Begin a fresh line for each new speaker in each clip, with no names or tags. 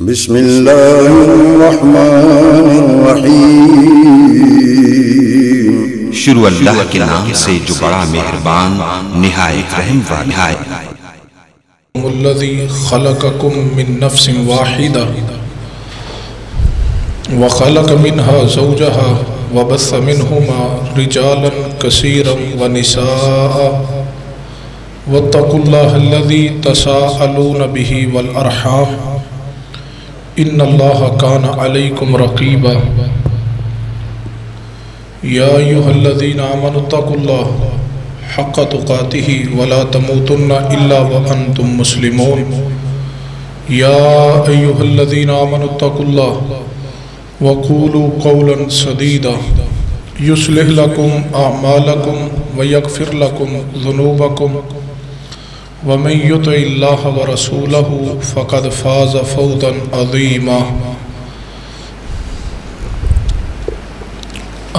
بسم اللہ الرحمن الرحیم
شروع اللہ کے نام سے جو بڑا مہربان نہایت رحم والا ہے۔
الذی خلقکم من نفس واحدہ وخلق منها زوجها وبث منهما رجالا كثيرا ونساء واتقوا الله الذي تساءلون به والأرحام ان اللہ کان علیکم رقیبا یا ایہا الذین آمنوا اتقوا اللہ حق تقاتہ ولا تموتن الا وانتم مسلمون یا ایہا الذین آمنوا اتقوا اللہ وقولوا قولا سدیدا یصلح لکم اعمالکم ویغفر لکم ذنوبکم ومن یطع اللہ ورسولہ فقد فاز فوزا عظیما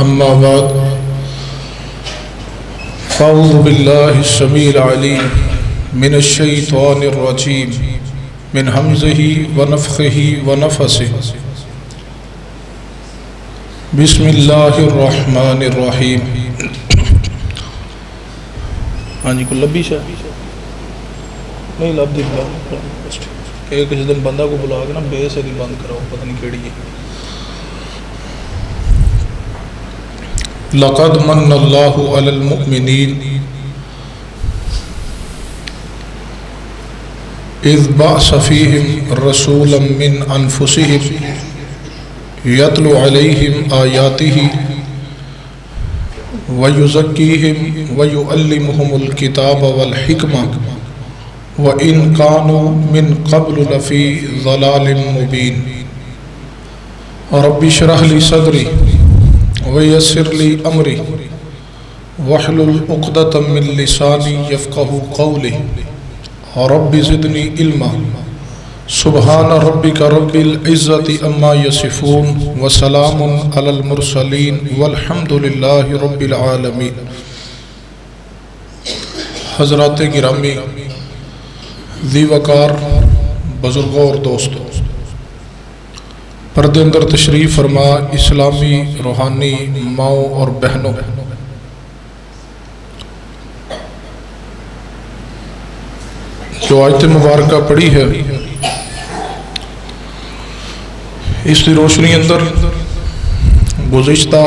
اما بعد فاعوذ باللہ السمیع العلیم من الشیطان الرجیم من حمزہ ونفخہ ونفثہ بسم اللہ الرحمن الرحیم۔ ہاں جی کوئی لبی شاہ نہیں لب دی ایک کسی دن بندہ کو بلا کے نا بے سے دی بند کراؤ، پتہ نہیں کیڑی ہے۔ لقد من اللہ علی المؤمنین اذ بعث فیہم رسولا من انفسہم یتلو علیہم آیاتہ ویزکیہم ویعلمہم الکتاب والحکمہ وَإِن كَانُوا مِن قَبْلُ لَفِي ضَلَالٍ مُبِينٍ رَبِّ اشْرَحْ لِي صَدْرِي وَيَسِّرْ لِي أَمْرِي وَاحْلُلْ عُقْدَةً مِّن لِّسَانِي يَفْقَهُوا قَوْلِي رَبِّ زِدْنِي عِلْمًا سُبْحَانَ رَبِّكَ رَبِّ الْعِزَّةِ عَمَّا يَصِفُونَ وَسَلَامٌ عَلَى الْمُرْسَلِينَ وَالْحَمْدُ لِلَّهِ رَبِّ الْعَالَمِينَ۔ حضرات گرامی، ذی وقار بزرگوں اور دوستوں، پردے اندر تشریف فرما اسلامی روحانی ماؤں اور بہنوں، جو آیت مبارکہ پڑھی ہے اس کی روشنی اندر گزشتہ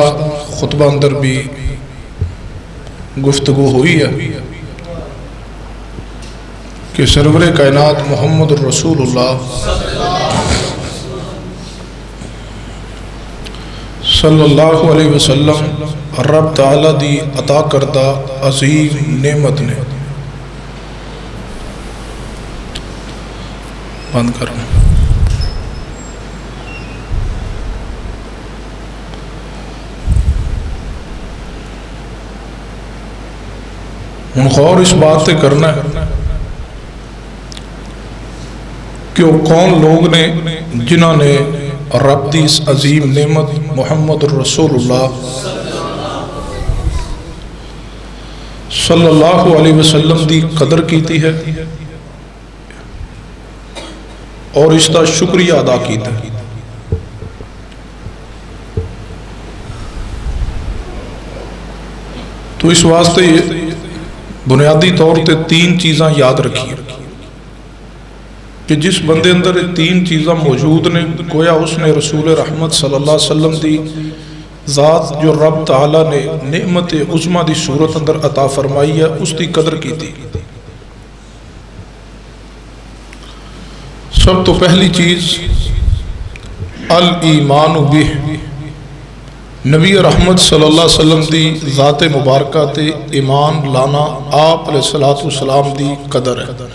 خطبہ اندر بھی گفتگو ہوئی ہے کہ سرور کائنات محمد الرسول اللہ صلی اللہ علیہ وسلم رب تعالیٰ دی عطا کردہ عظیم نعمت نے بند کروں ہن غور اس بات سے کرنا ہے کہ وہ کون لوگ نے جنہوں نے رب دی اس عظیم نعمت محمد الرسول اللہ صلی اللہ علیہ وسلم دی قدر کیتی ہے اور اس کا شکریہ ادا کیتا ہے۔ تو اس واسطے بنیادی طور تے تین چیزاں یاد رکھیے کہ جس بندے اندر تین چیزاں موجود نے گویا اس نے رسول رحمت صلی اللہ علیہ وسلم دی ذات جو رب تعالیٰ نے نعمت عظمیٰ دی صورت اندر عطا فرمائی ہے اس دی قدر کی تھی۔ سب تو پہلی چیز الایمان بہ، نبی رحمت صلی اللہ علیہ وسلم دی ذات مبارکہ تے ایمان لانا آپ علیہ السلام دی قدر ہے۔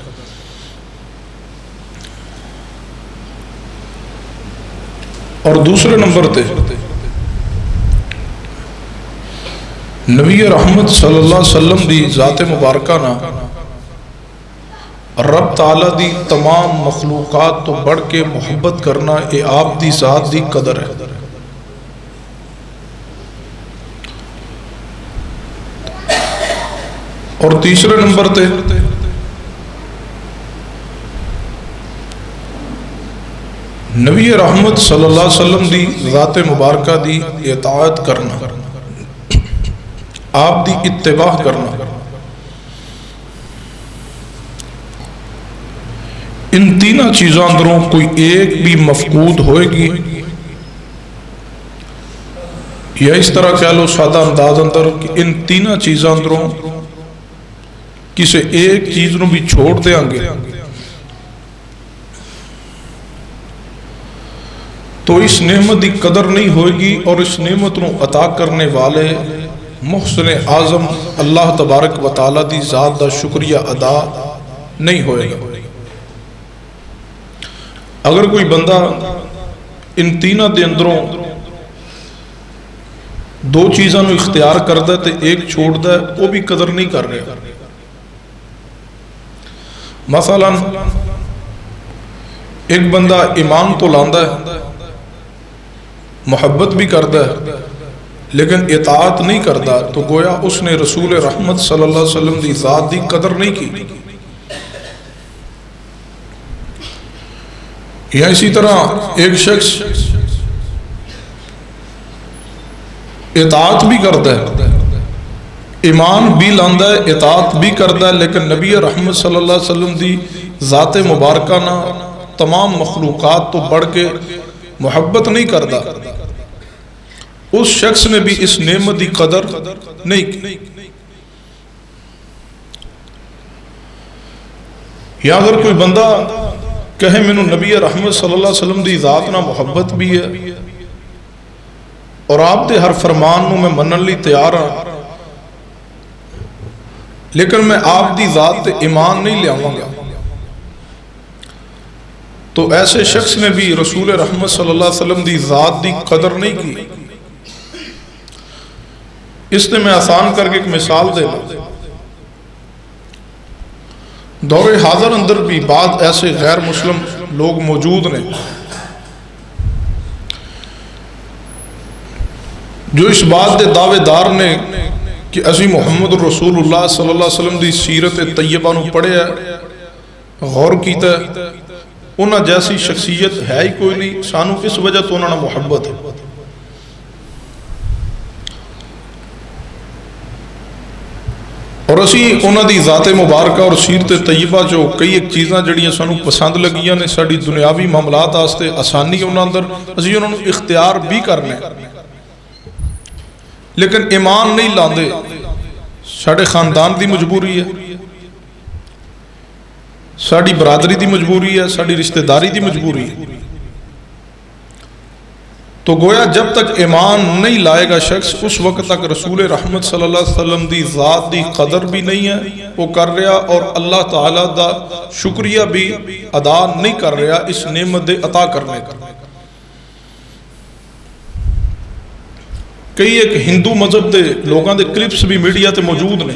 اور دوسرے نمبر تے نبی رحمت صلی اللہ علیہ وسلم دی ذات مبارکہ نا رب تعالیٰ دی تمام مخلوقات تو بڑھ کے محبت کرنا اے آپ دی ذات دی قدر ہے۔ اور تیسرے نمبر تے نبی رحمت صلی اللہ علیہ وسلم دی ذات مبارکہ دی اطاعت کرنا، آپ دی اتباع کرنا، ان تینوں چیزاں اندروں کوئی ایک بھی مفقود ہوئے گی، یا اس طرح کہہ لو سادہ انداز اندر کہ ان تینوں چیزاں اندروں کسی ایک چیز نو بھی چھوڑ دیاں گے تو اس نعمت دی قدر نہیں ہوئے گی، اور اس نعمت نو عطا کرنے والے محسن اعظم اللہ تبارک و تعالی دی ذات دا شکریہ ادا نہیں ہوئے گا۔ اگر کوئی بندہ ان تینوں دے اندروں دو چیزاں نو اختیار کردا ہے تے ایک چھوڑ دا ہے، وہ بھی قدر نہیں کر رہا۔ مثلا ایک بندہ ایمان تو لاندا ہے، محبت بھی کردا ہے، لیکن اطاعت نہیں کردا، تو گویا اس نے رسول رحمت صلی اللہ علیہ وسلم دی ذات دی قدر نہیں کی۔ یا اسی طرح ایک شخص اطاعت بھی کرتا ہے، ایمان بھی لاندا ہے، اطاعت بھی کرتا ہے، لیکن نبی رحمت صلی اللہ علیہ وسلم دی ذات مبارکہ نہ تمام مخلوقات تو بڑھ کے محبت نہیں کرتا، اس شخص نے بھی اس نعمت دی قدر نہیں کی۔ یا اگر کوئی بندہ کہے میں نبی رحمت صلی اللہ علیہ وسلم دی ذات نہ محبت بھی ہے اور آپ دے ہر فرمان نو میں منن لی تیار ہاں، لیکن میں آپ دی ذات تے ایمان نہیں لے آواں گا، تو ایسے شخص نے بھی رسول رحمت صلی اللہ علیہ وسلم دی ذات دی قدر نہیں کی۔ اس نے میں آسان کر کے ایک مثال دے لوں، دور حاضر اندر بھی بعض ایسے غیر مسلم لوگ موجود نے جو اس بات دے دعوے دار نے کہ اسی محمد رسول اللہ صلی اللہ علیہ وسلم دی سیرت طیبہ نو پڑھے ہے، غور کیتا ہے، انہاں جیسی شخصیت ہے ہی کوئی نہیں، سانو اس وجہ تو انہاں محبت ہے۔ اور اسی انہاں دی ذات مبارکہ اور سیرت طیبہ جو کئی ایک چیزاں جڑیاں سانو پسند لگیاں نے، ساڑی دنیاوی معاملات آستے آسانی انہاں اندر اسی انہاں نو اختیار بھی کرنے، لیکن ایمان نہیں لاندے، ساڑے خاندان دی مجبوری ہے، ساڑی برادری دی مجبوری ہے، ساڑی رشتہ داری دی مجبوری ہے، تو گویا جب تک ایمان نہیں لائے گا شخص، اس وقت تک رسول رحمت صلی اللہ علیہ وسلم دی ذات دی قدر بھی نہیں ہے وہ کر رہا، اور اللہ تعالیٰ دا شکریہ بھی ادا نہیں کر رہا اس نعمت دے عطا کرنے کا۔ کئی ایک ہندو مذہب دے لوگاں دے کلپس بھی میڈیا تے موجود نے،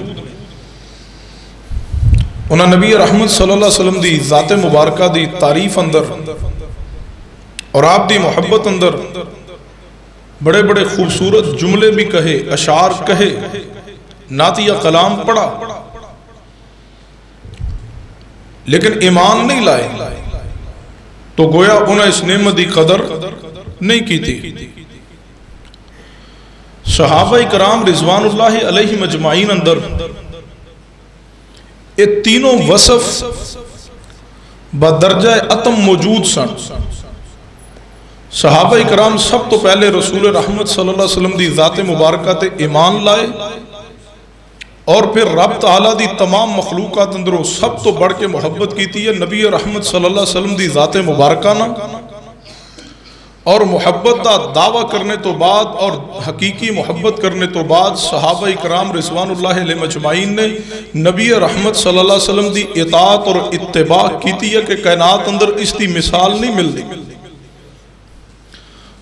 انہاں نبی رحمت صلی اللہ علیہ وسلم دی ذات مبارکہ دی تعریف اندر اور آپ دی محبت اندر بڑے بڑے خوبصورت جملے بھی کہے، اشعار کہے، نعتیہ کلام پڑھا، لیکن ایمان نہیں لائے، تو گویا انہیں اس نعمت دی قدر نہیں کی تھی۔ صحابہ کرام رضوان اللہ علیہ مجمعین اندر یہ تینوں وصف بدرجہ اتم موجود سن۔ صحابہ کرام سب تو پہلے رسول رحمت صلی اللہ علیہ وسلم دی ذات مبارکہ تے ایمان لائے، اور پھر رب تعالیٰ دی تمام مخلوقات اندروں سب تو بڑھ کے محبت کیتی ہے نبی رحمت صلی اللہ علیہ وسلم دی ذات مبارکہ نہ، اور محبت دا دعویٰ کرنے تو بعد اور حقیقی محبت کرنے تو بعد صحابہ کرام رضوان اللہ علیہ مجمعین نے نبی رحمت صلی اللہ علیہ وسلم دی اطاعت اور اتباع کیتی ہے کہ کائنات اندر اس دی مثال نہیں ملتی۔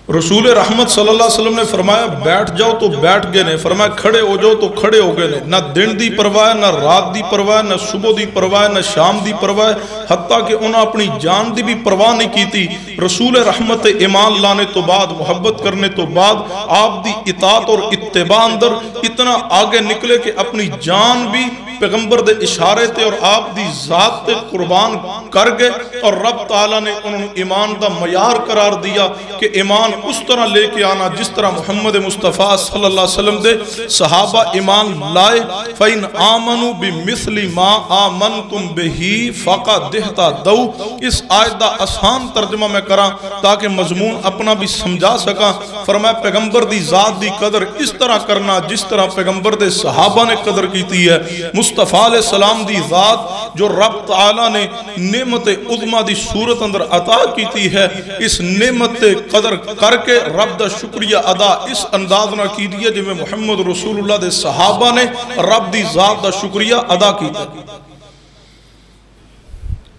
رسول رحمت صلی اللہ علیہ وسلم نے فرمایا بیٹھ جاؤ تو بیٹھ گئے نے، فرمایا کھڑے ہو جاؤ تو کھڑے ہو گئے نے، نہ دن دی پرواہ، نہ رات دی پرواہ، نہ صبح دی پرواہ، نہ شام دی پرواہ، حتیٰ کہ انہوں اپنی جان دی بھی پرواہ نہیں کی تھی۔ رسول رحمت ایمان لانے تو بعد، محبت کرنے تو بعد آپ دی اطاعت اور اتباع اندر اتنا آگے نکلے کہ اپنی جان بھی پیغمبر دے اشارے تے اور آپ دی ذات تے قربان کر گئے، اور رب تعالیٰ نے انہوں نے ایمان دا معیار قرار دیا کہ ایمان اس طرح لے کے آنا جس طرح محمد مصطفیٰ صلی اللہ علیہ وسلم دے صحابہ ایمان لائے۔ فَإِنْ آمَنُوا بِمِثْلِ مَا آمَنْتُمْ بِهِ فَقَدْ اهْتَدَوْا۔ اس آیت دا آسان ترجمہ میں کراں تاکہ مضمون اپنا بھی سمجھا سکا۔ فرمایا پیغمبر دی ذات دی قدر اس طرح کرنا جس طرح پیغمبر دے صحابہ نے قدر کیتی ہے۔ مصطفیٰ علیہ السلام دی ذات جو رب تعالیٰ نے نعمت عظمہ دی صورت اندر عطا کیتی ہے، اس نعمت قدر کر کے رب دا شکریہ ادا اس انداز نہ کی دیا جو میں محمد رسول اللہ دے صحابہ نے رب دی ذات دا شکریہ ادا کیتا۔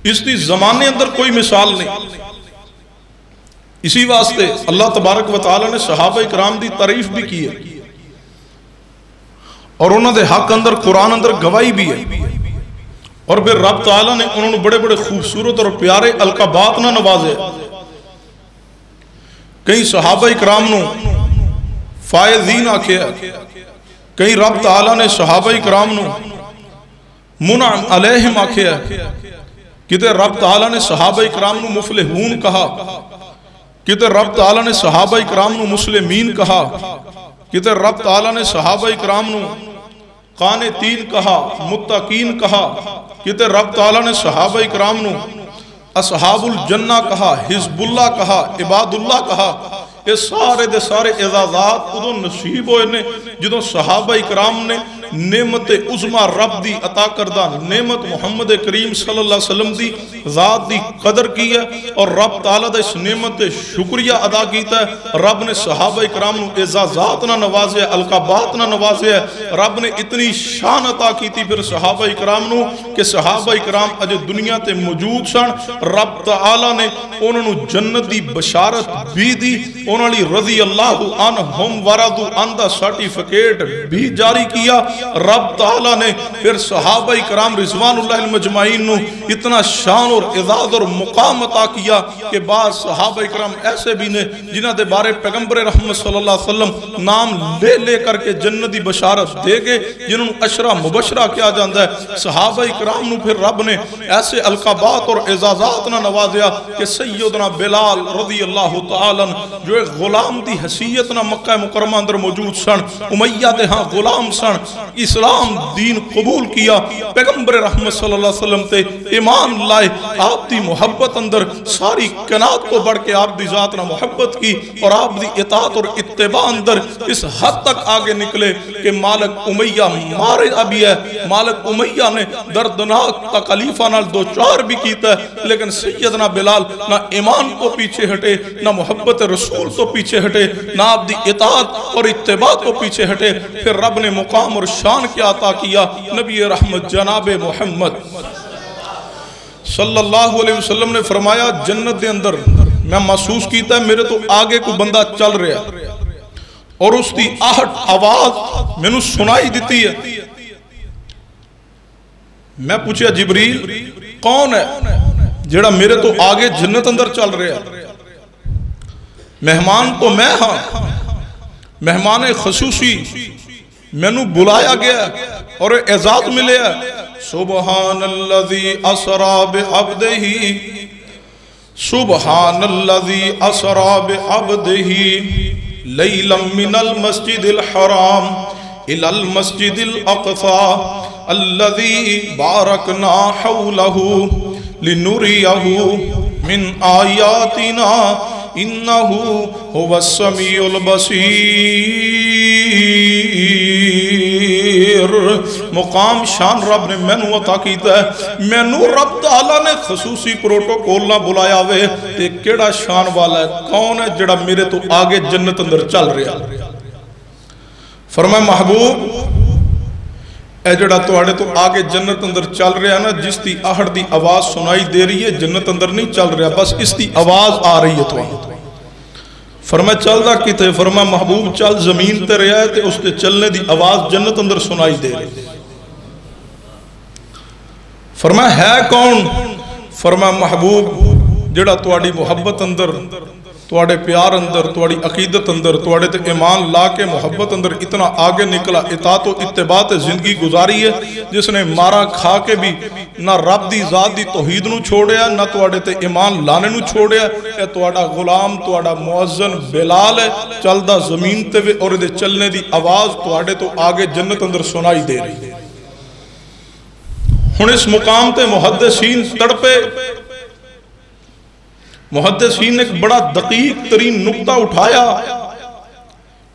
اس دی زمانے اندر کوئی مثال نہیں۔ اسی واسطے اللہ تبارک و تعالی نے صحابہ اکرام دی تعریف بھی کی ہے اور انہوں نے حق اندر قرآن اندر گواہی بھی ہے، اور پھر رب تعالیٰ نے انہوں نے بڑے بڑے خوبصورت اور پیارے القابات نہ نوازے۔ کئی صحابہ اکرام نو فائزین آکھے ہے، کئی رب تعالیٰ نے صحابہ اکرام نو منعم علیہم آکھے ہے، کتے رب تعالیٰ نے صحابہ اکرام نو مفلحون کہا، کتے رب تعالیٰ نے صحابہ اکرام نو مسلمین کہا، کتے رب تعالیٰ نے صحابہ اکرام نو قانتین کہا، متقین کہا، کتے رب تعالیٰ نے صحابہ اکرام نو اصحاب الجنہ کہا، حزب اللہ کہا، عباد اللہ کہا۔ یہ سارے دے سارے اعزازات ادھو نصیب ہوئے نے جدو صحابہ اکرام نے نعمت عظمہ رب دی عطا کردہ نعمت محمد کریم صلی اللہ علیہ وسلم دی ذات دی قدر کی ہے، اور رب تعالیٰ دا اس نعمت شکریہ ادا کیتا ہے۔ رب نے صحابہ اکرام نو اعزازات نہ نوازے، القابات نہ نوازے، رب نے اتنی شان عطا کیتی پھر صحابہ اکرام نو کہ صحابہ اکرام اجے دنیا تے موجود سن، رب تعالیٰ نے انہوں نے جنت دی بشارت بھی دی، انہوں نے رضی اللہ عنہم ورضوا عنہ دا سرٹیفکیٹ بھی جاری کیا۔ رب تعالیٰ نے پھر صحابہ اکرام رضوان اللہ المجمعین نو اتنا شان اور اعزاز اور مقام عطا کیا کہ بعض صحابہ اکرام ایسے بھی نے جنہ دے بارے پیغمبر رحمت صلی اللہ علیہ وسلم نام لے لے کر کے جنت دی بشارت دے گے، جنہوں نے عشرہ مبشرہ کیا جاندہ ہے۔ صحابہ اکرام نو پھر رب نے ایسے القابات اور اعزازات نہ نوازیا کہ سیدنا بلال رضی اللہ تعالیٰ جو ایک غلام دی حیثیت نہ مکہ مکرمہ اندر موجود سن، امیہ دے ہاں غلام سن، اسلام دین قبول کیا، پیغمبر رحمت صلی اللہ علیہ وسلم تے ایمان لائے، آپ دی محبت اندر ساری کائنات کو بڑھ کے آپ دی ذات نہ محبت کی، اور آپ دی اطاعت اور اتباع اندر اس حد تک آگے نکلے کہ مالک امیہ مارے ابھی ہے، مالک امیہ نے دردناک تکلیفہ نال دو چار بھی کیتا ہے، لیکن سیدنا بلال نہ ایمان کو پیچھے ہٹے، نہ محبت رسول تو پیچھے ہٹے، نہ آپ دی اطاعت اور اتباع کو پیچھے ہٹے۔ پھر رب نے مقام اور شان کیا عطا کیا، نبی رحمت جناب محمد صلی اللہ علیہ وسلم نے فرمایا جنت دے اندر میں محسوس کیتا ہے میرے تو آگے کوئی بندہ چل رہا ہے، اور اس دی آہٹ آواز میں نے سنائی دیتی ہے۔ میں پوچھیا جبریل کون ہے جڑا میرے تو آگے جنت اندر چل رہا ہے؟ مہمان تو میں ہاں، مہمان خصوصی میں نو بلایا گیا اور اعزاز ملے ہے۔ سبحان الذی اسرا بعبدہ، سبحان الذی اسرا بعبدہ لیلا من المسجد الحرام الى المسجد الاقصى الذی بارکنا حولہ لنریہ من آیاتنا انہو هو السمیع البصیر۔ مقام شان رب نے میں نو عطا کیتا ہے، میں نو رب تعالیٰ نے خصوصی پروٹوکول نہ بلایا ہوئے تے کیڑا شان والا ہے، کون ہے جڑا میرے تو آگے جنت اندر چل رہا۔ فرمائے محبوب اے جڑا تو آڑے تو آگے جنت اندر چل رہا ہے نا، جس دی آہڑ دی آواز سنائی دے رہی ہے، جنت اندر نہیں چل رہا، بس اس دی آواز آ رہی ہے تو فرمائے چل دا کی تے، فرمائے محبوب چل زمین تے رہا ہے تے اس تے چلنے دی آواز جنت اندر سنائی دے رہی۔ فرمائے ہے کون؟ فرمائے محبوب جڑا تو آڑی محبت اندر تواڈے پیار اندر، تواڈی عقیدت اندر، تواڈے تے ایمان لا کے محبت اندر اتنا آگے نکلا، اطاعت و اتباع تے زندگی گزاری ہے جس نے مارا کھا کے بھی نہ رب دی ذات دی توحید نو چھوڑیا، نہ تواڈے تے ایمان لانے نو چھوڑیا۔ اے تواڈا غلام، تواڈا مؤذن بلال ہے، چلدا زمین تے وے اور دے چلنے دی آواز تواڈے تو آگے جنت اندر سنائی دے رہی ہے۔ ہن اس مقام تے محدثین تڑپے۔ محدثین نے ایک بڑا دقیق ترین نقطہ اٹھایا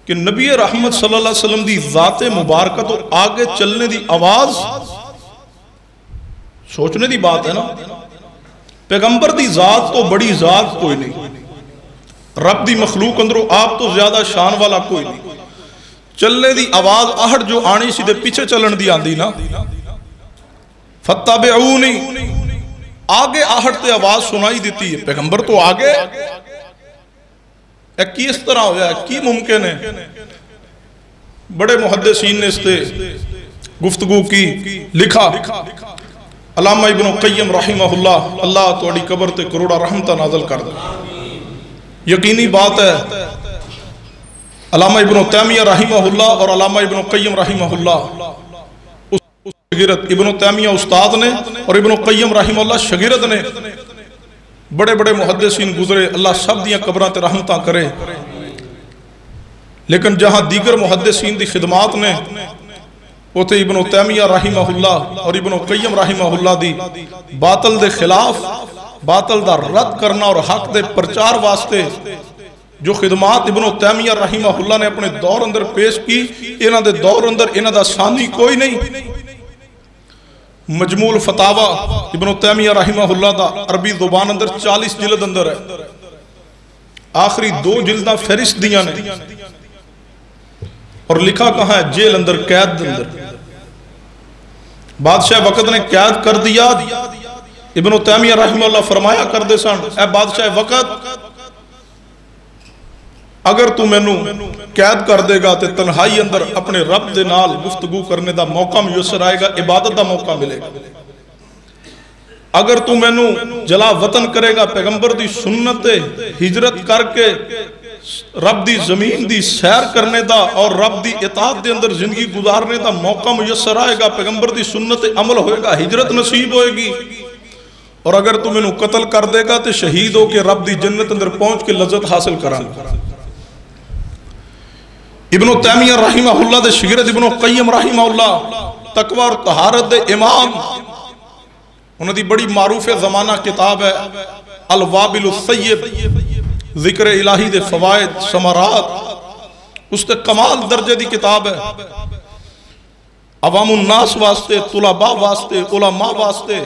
کہ نبی رحمت صلی اللہ علیہ وسلم دی ذات مبارکہ تو آگے چلنے دی آواز، سوچنے دی بات ہے نا، پیغمبر دی ذات تو بڑی ذات کوئی نہیں، رب دی مخلوق اندروں آپ تو زیادہ شان والا کوئی نہیں، چلنے دی آواز آہٹ جو آنی سی دے پیچھے چلن دی آندی نا، فتبعونی، آگے آہٹ تے آواز سنائی دیتی ہے، پیغمبر تو آگے، ایک کی اس طرح ہویا ہے، کی ممکن ہے؟ بڑے محدثین نے اس تے گفتگو کی، لکھا، علامہ ابن قیم رحمہ اللہ، اللہ توڑی قبر تے کروڑا رحمتہ نازل کر دے۔ یقینی بات ہے علامہ ابن تیمیہ رحمہ اللہ اور علامہ ابن قیم رحمہ اللہ شگیرت، ابن تیمیہ استاد نے اور ابن قیم رحمہ اللہ شگیرت نے، بڑے بڑے محدثین گزرے، اللہ سب دیاں قبران تے رحمتاں کرے، لیکن جہاں دیگر محدثین دی خدمات نے وہ تے ابن تیمیہ رحمہ اللہ اور ابن قیم رحمہ اللہ دی باطل دے خلاف، باطل دا رد کرنا اور حق دے پرچار واسطے جو خدمات ابن تیمیہ رحمہ اللہ نے اپنے دور اندر پیش کی، انہاں دے دور اندر انہاں دا ثانی کوئی نہیں۔ مجموع الفتاوی ابن تیمیہ رحمہ اللہ دا عربی زبان اندر 40 جلد اندر ہے، آخری 2 جلداں فہرست دیاں نے، اور لکھا کہاں ہے؟ جیل اندر، قید اندر، بادشاہ وقت نے قید کر دیا۔ ابن تیمیہ رحمہ اللہ فرمایا کر دے سن، اے بادشاہ وقت، اگر تو میں نو قید کر دے گا تے تنہائی اندر اپنے رب دے نال گفتگو کرنے دا موقع میسر آئے گا، عبادت دا موقع ملے گا۔ اگر تو میں نو جلا وطن کرے گا، پیغمبر دی سنت ہجرت کر کے رب دی زمین دی سیر کرنے دا اور رب دی اطاعت دے اندر زندگی گزارنے دا موقع میسر آئے گا، پیغمبر دی سنت عمل ہوئے گا، ہجرت نصیب ہوئے گی۔ اور اگر تو میں نو قتل کر دے گا تے شہید ہو کے رب دی جنت اندر پہنچ کے لذت حاصل کرانگا۔ ابن تیمیہ رحمہ اللہ دے شگرد ابن قیم رحمہ اللہ تقوی اور طہارت دے امام، انہوں دی بڑی معروف زمانہ کتاب ہے الوابل السیب، ذکر الہی دے فوائد ثمرات، اس تے کمال درجے دی کتاب ہے، عوام الناس واسطے، طلباء واسطے، علماء واسطے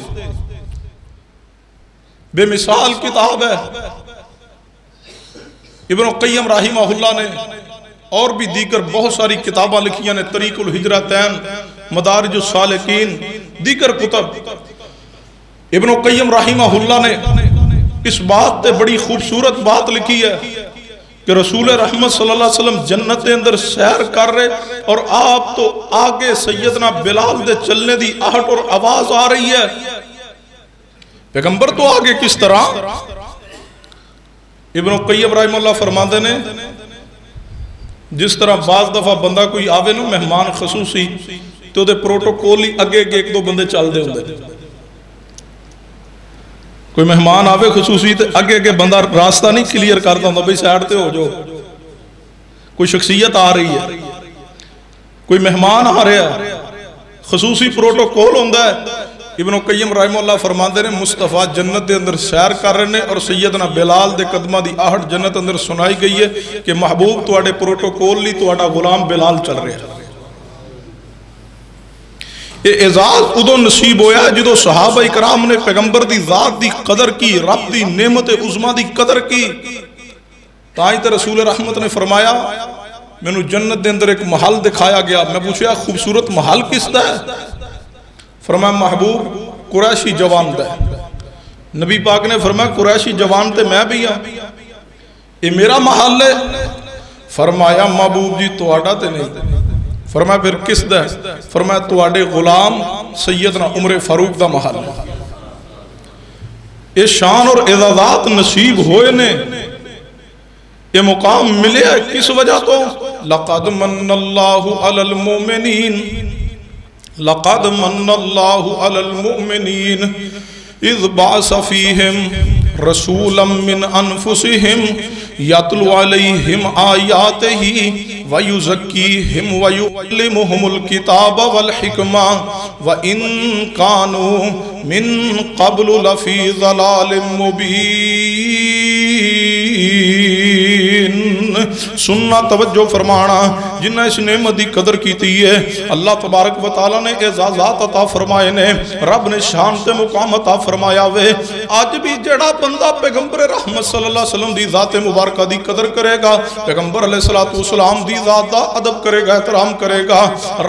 بے مثال کتاب ہے۔ ابن قیم رحمہ اللہ نے اور بھی دیگر بہت ساری کتاباں لکھیاں نے، طریق الہجرتین، مدارج السالکین، دیگر کتب۔ ابن قیم رحمہ اللہ نے اس بات تے بڑی خوبصورت بات لکھی ہے کہ رسول رحمت صلی اللہ علیہ وسلم جنت دے اندر سیر کر رہے اور آپ تو آگے سیدنا بلال دے چلنے دی آہٹ اور آواز آ رہی ہے، پیغمبر تو آگے کس طرح؟ ابن قیم رحمہ اللہ فرماندے نے جس طرح بعض دفعہ بندہ کوئی آوے نا مہمان خصوصی تو دے پروٹوکول ہی اگے اگے 1-2 بندے چل دے ہوندے، کوئی مہمان آوے خصوصی تے اگے اگے بندہ راستہ نہیں کلیئر کرتا ہوندا، بھئی سائیڈ تے ہو جو، کوئی شخصیت آ رہی ہے، کوئی مہمان آ رہا ہے، خصوصی پروٹوکول ہوندا ہے۔ ابن قیم رحمہ اللہ فرماندے نے مصطفیٰ جنت دے اندر سیر کر رہے ہیں اور سیدنا بلال دے قدمہ دی آہٹ جنت اندر سنائی گئی ہے کہ محبوب تواڈے پروٹوکول لی تواڈا غلام بلال چل رہے ہیں۔ یہ اعزاز ادو نصیب ہویا ہے جدو صحابہ اکرام نے پیغمبر دی ذات دی قدر کی، رب دی نعمت عظمہ دی قدر کی۔ تائیں تے رسول رحمت نے فرمایا میں نو جنت دے اندر ایک محل دکھایا گیا، میں پوچھیا خوبصورت محل کس دا ہے؟ فرمایا محبوب قریشی جوان دا ہے۔ نبی پاک نے فرمایا قریشی جوان تے میں بھی ہاں، یہ میرا محل ہے؟ فرمایا محبوب جی تواڈا تے نہیں۔ فرمایا پھر کس دا ہے؟ فرمایا تواڈے غلام سیدنا عمر فاروق دا محل ہے۔ یہ شان اور اعزازات نصیب ہوئے نے یہ مقام ملے کس وجہ تو لقد من اللہ علی المؤمنین لقد من اللہ علی المؤمنین اذ بعث فیہم رسولا من انفسہم یتلو علیہم آیاتہ ویزکیہم ویعلمہم الکتاب والحکمہ وَإِن كَانُوا مِن قَبْلُ لَفِي ضَلَالٍ مُبِينٍ۔ سننا توجہ فرمانا، جنہیں اس نعمت دی قدر کیتی ہے اللہ تبارک و تعالیٰ نے اعزازات عطا فرمائے نے، رب نے شان تے مقام عطا فرمایا وے۔ آج بھی جڑا بندہ پیغمبر رحمت صلی اللہ علیہ وسلم دی ذات مبارکہ دی قدر کرے گا، پیغمبر علیہ السلام دی ذات دا ادب کرے گا، احترام کرے گا،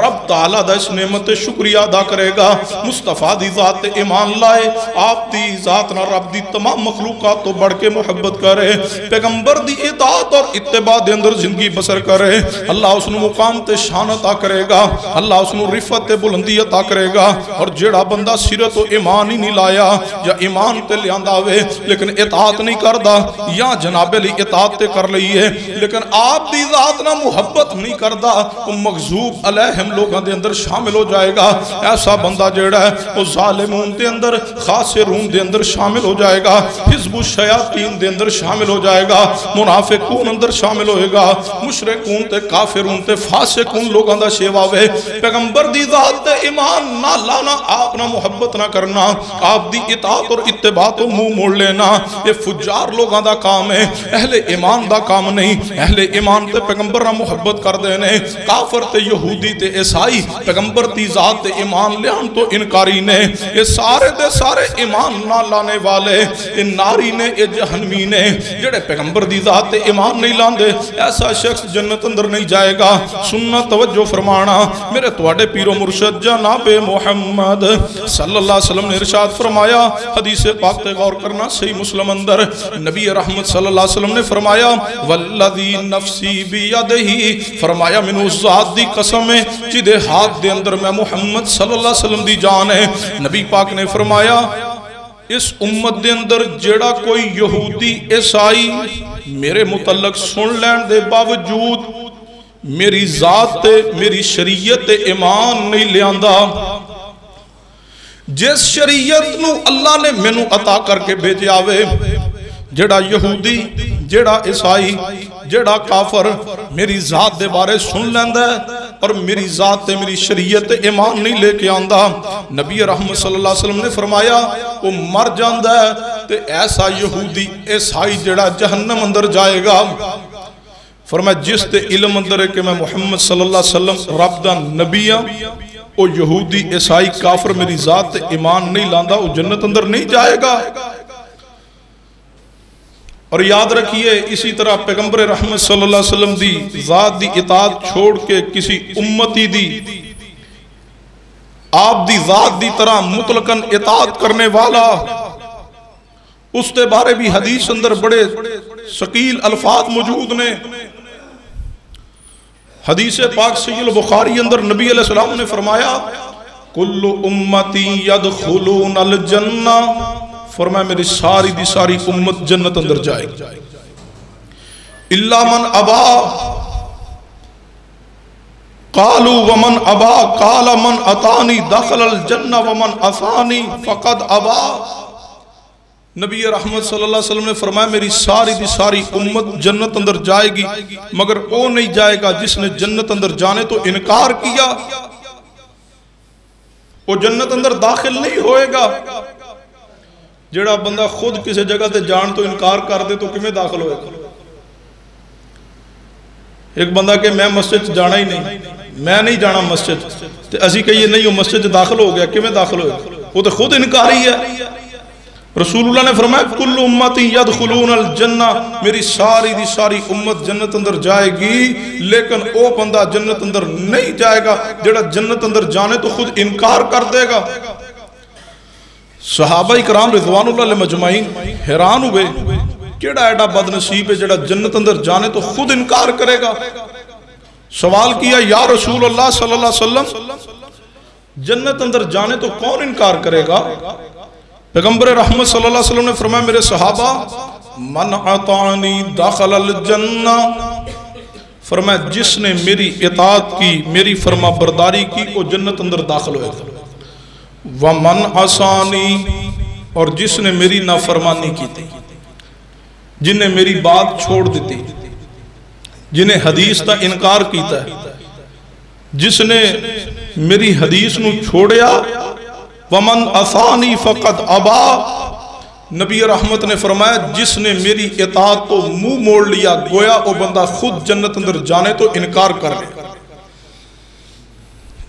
رب تعالیٰ دا اس نعمت شکریہ ادا کرے گا، مصطفیٰ دی ذات ایمان لائے، آپ دی ذات نہ رب دی تمام مخلوقات تو بڑھ کے محبت کرے، پیغمبر دی اطاعت اور اتباع دے اندر زندگی بسر کرے، اللہ اس نے مقام تے شان عطا کرے گا، اللہ اس نے رفعت تے بلندی عطا کرے گا۔ اور جیڑا بندہ سیرت و ایمان ہی نہیں لایا یا ایمان تے لیاندہ ہوئے لیکن اطاعت نہیں کردہ، یا جناب علی اطاعت تے کر لئی ہے لیکن آپ دی ذات نہ محبت نہیں کردہ، وہ مغضوب علیہم لوگاں دے اندر شامل ہو جائے گا۔ ایسا بندہ جیڑا ہے وہ ظالمون دے اندر، خاسرون دے اندر شامل ہو جائے گا، حزب الشیاطین دے اندر شامل ہو جائے گا، منافقون اندر شامل ہوئے گا، مشرکون تے کافرون تے فاسقون لوگاں دا شیوا وے۔ پیغمبر دی ذات تے ایمان نہ لانا، آپ نہ محبت نہ کرنا، آپ دی اطاعت اور اتباع تو منہ موڑ لینا، یہ فجار لوگاں دا کام ہے، اہل ایمان دا کام نہیں۔ اہل ایمان تے پیغمبر نہ محبت کر دینے، کافر تے یہودی تے عیسائی پیغمبر دی ذات تے ایمان لیان تو انکاری نے، یہ سارے دے سارے ایمان نہ لانے والے، یہ ناری نے، یہ جہنمی نے، جڑے پیغمبر دی ذات تے ایمان نہیں لاندے، ایسا شخص جنت اندر نہیں جائے گا۔ سننا توجہ فرمانا، میرے تواڈے پیر و مرشد جناب محمد صلی اللہ علیہ وسلم نے ارشاد فرمایا، حدیث پاک تے غور کرنا، صحیح مسلم اندر نبی رحمت صلی اللہ علیہ وسلم نے فرمایا والذی نفسی بیدہ، فرمایا من اس ذات دی قسم ہے جدے ہاتھ دے اندر میں محمد صلی اللہ علیہ وسلم دی جان ہے۔ نبی پاک نے فرمایا اس امت دے اندر جیڑا کوئی یہودی عیسائی میرے متعلق سن لین دے باوجود میری ذات تے میری شریعت تے ایمان نہیں لیاندہ، جس شریعت نو اللہ نے مینوں عطا کر کے بھیجے آوے، جیڑا یہودی، جیڑا عیسائی، جیڑا کافر میری ذات دے بارے سن لیندہ ہے اور میری ذات تے میری شریعت تے ایمان نہیں لے کے آندہ، نبی رحمت صلی اللہ علیہ وسلم نے فرمایا وہ مر جاندہ ہے تے ایسا یہودی عیسائی جیڑا جہنم اندر جائے گا۔ فرمایا جس تے علم اندر ہے کہ میں محمد صلی اللہ علیہ وسلم رب دا نبی ہاں، وہ یہودی عیسائی کافر میری ذات تے ایمان نہیں لاندہ، وہ جنت اندر نہیں جائے گا۔ اور یاد رکھیے اسی طرح پیغمبر رحمت صلی اللہ علیہ وسلم دی ذات دی اطاعت چھوڑ کے کسی امتی دی آپ دی ذات دی طرح مطلقاً اطاعت کرنے والا، اس تے بارے بھی حدیث اندر بڑے ثقیل الفاظ موجود نے۔ حدیث پاک صحیح البخاری اندر نبی علیہ السلام نے فرمایا کل امتی یدخلون الجنہ، فرمایا میری ساری دی ساری امت جنت اندر جائے گی الا من ابا، قالوا ومن ابا قال من اتانی دخل الجنہ ومن اثانی فقد ابا۔ نبی رحمت صلی اللہ علیہ وسلم نے فرمایا میری ساری دی ساری امت جنت اندر جائے گی مگر وہ نہیں جائے گا جس نے جنت اندر جانے تو انکار کیا، وہ جنت اندر داخل نہیں ہوئے گا۔ جڑا بندہ خود کسی جگہ تے جان تو انکار کر دے تو کمیں داخل ہوئے گا؟ ایک بندہ کہ میں مسجد جانا ہی نہیں، میں نہیں جانا مسجد، تے اسی کہیے نہیں وہ مسجد داخل ہو گیا، کمیں داخل ہوئے گا؟ وہ تو خود انکاری ہے۔ رسول اللہ نے فرمایا کل امتی یدخلون الجنہ، میری ساری دی ساری امت جنت اندر جائے گی لیکن وہ بندہ جنت اندر نہیں جائے گا جڑا جنت اندر جانے تو خود انکار کر دے گا۔ صحابہ اکرام رضوان اللہ علیہ مجمعین حیران ہوئے کیڑا ایڈا بد نصیب ہے جڑا جنت اندر جانے تو خود انکار کرے گا۔ سوال کیا یا رسول اللہ صلی اللہ علیہ وسلم جنت اندر جانے تو کون انکار کرے گا؟ پیغمبر رحمت صلی اللہ علیہ وسلم نے فرمایا میرے صحابہ من اطاعنی دخل الجنہ، فرمایا جس نے میری اطاعت کی، میری فرما برداری کی، وہ جنت اندر داخل ہوئے گا۔ ومن عصانی، اور جس نے میری نافرمانی کی تھی، جن نے میری بات چھوڑ دیتی، جنہیں حدیث کا انکار کیتا ہے، جس نے میری حدیث نو چھوڑیا، ومن عصانی فقد ابا، نبی رحمت نے فرمایا جس نے میری اطاعت تو منہ موڑ لیا، گویا وہ بندہ خود جنت اندر جانے تو انکار کر لے۔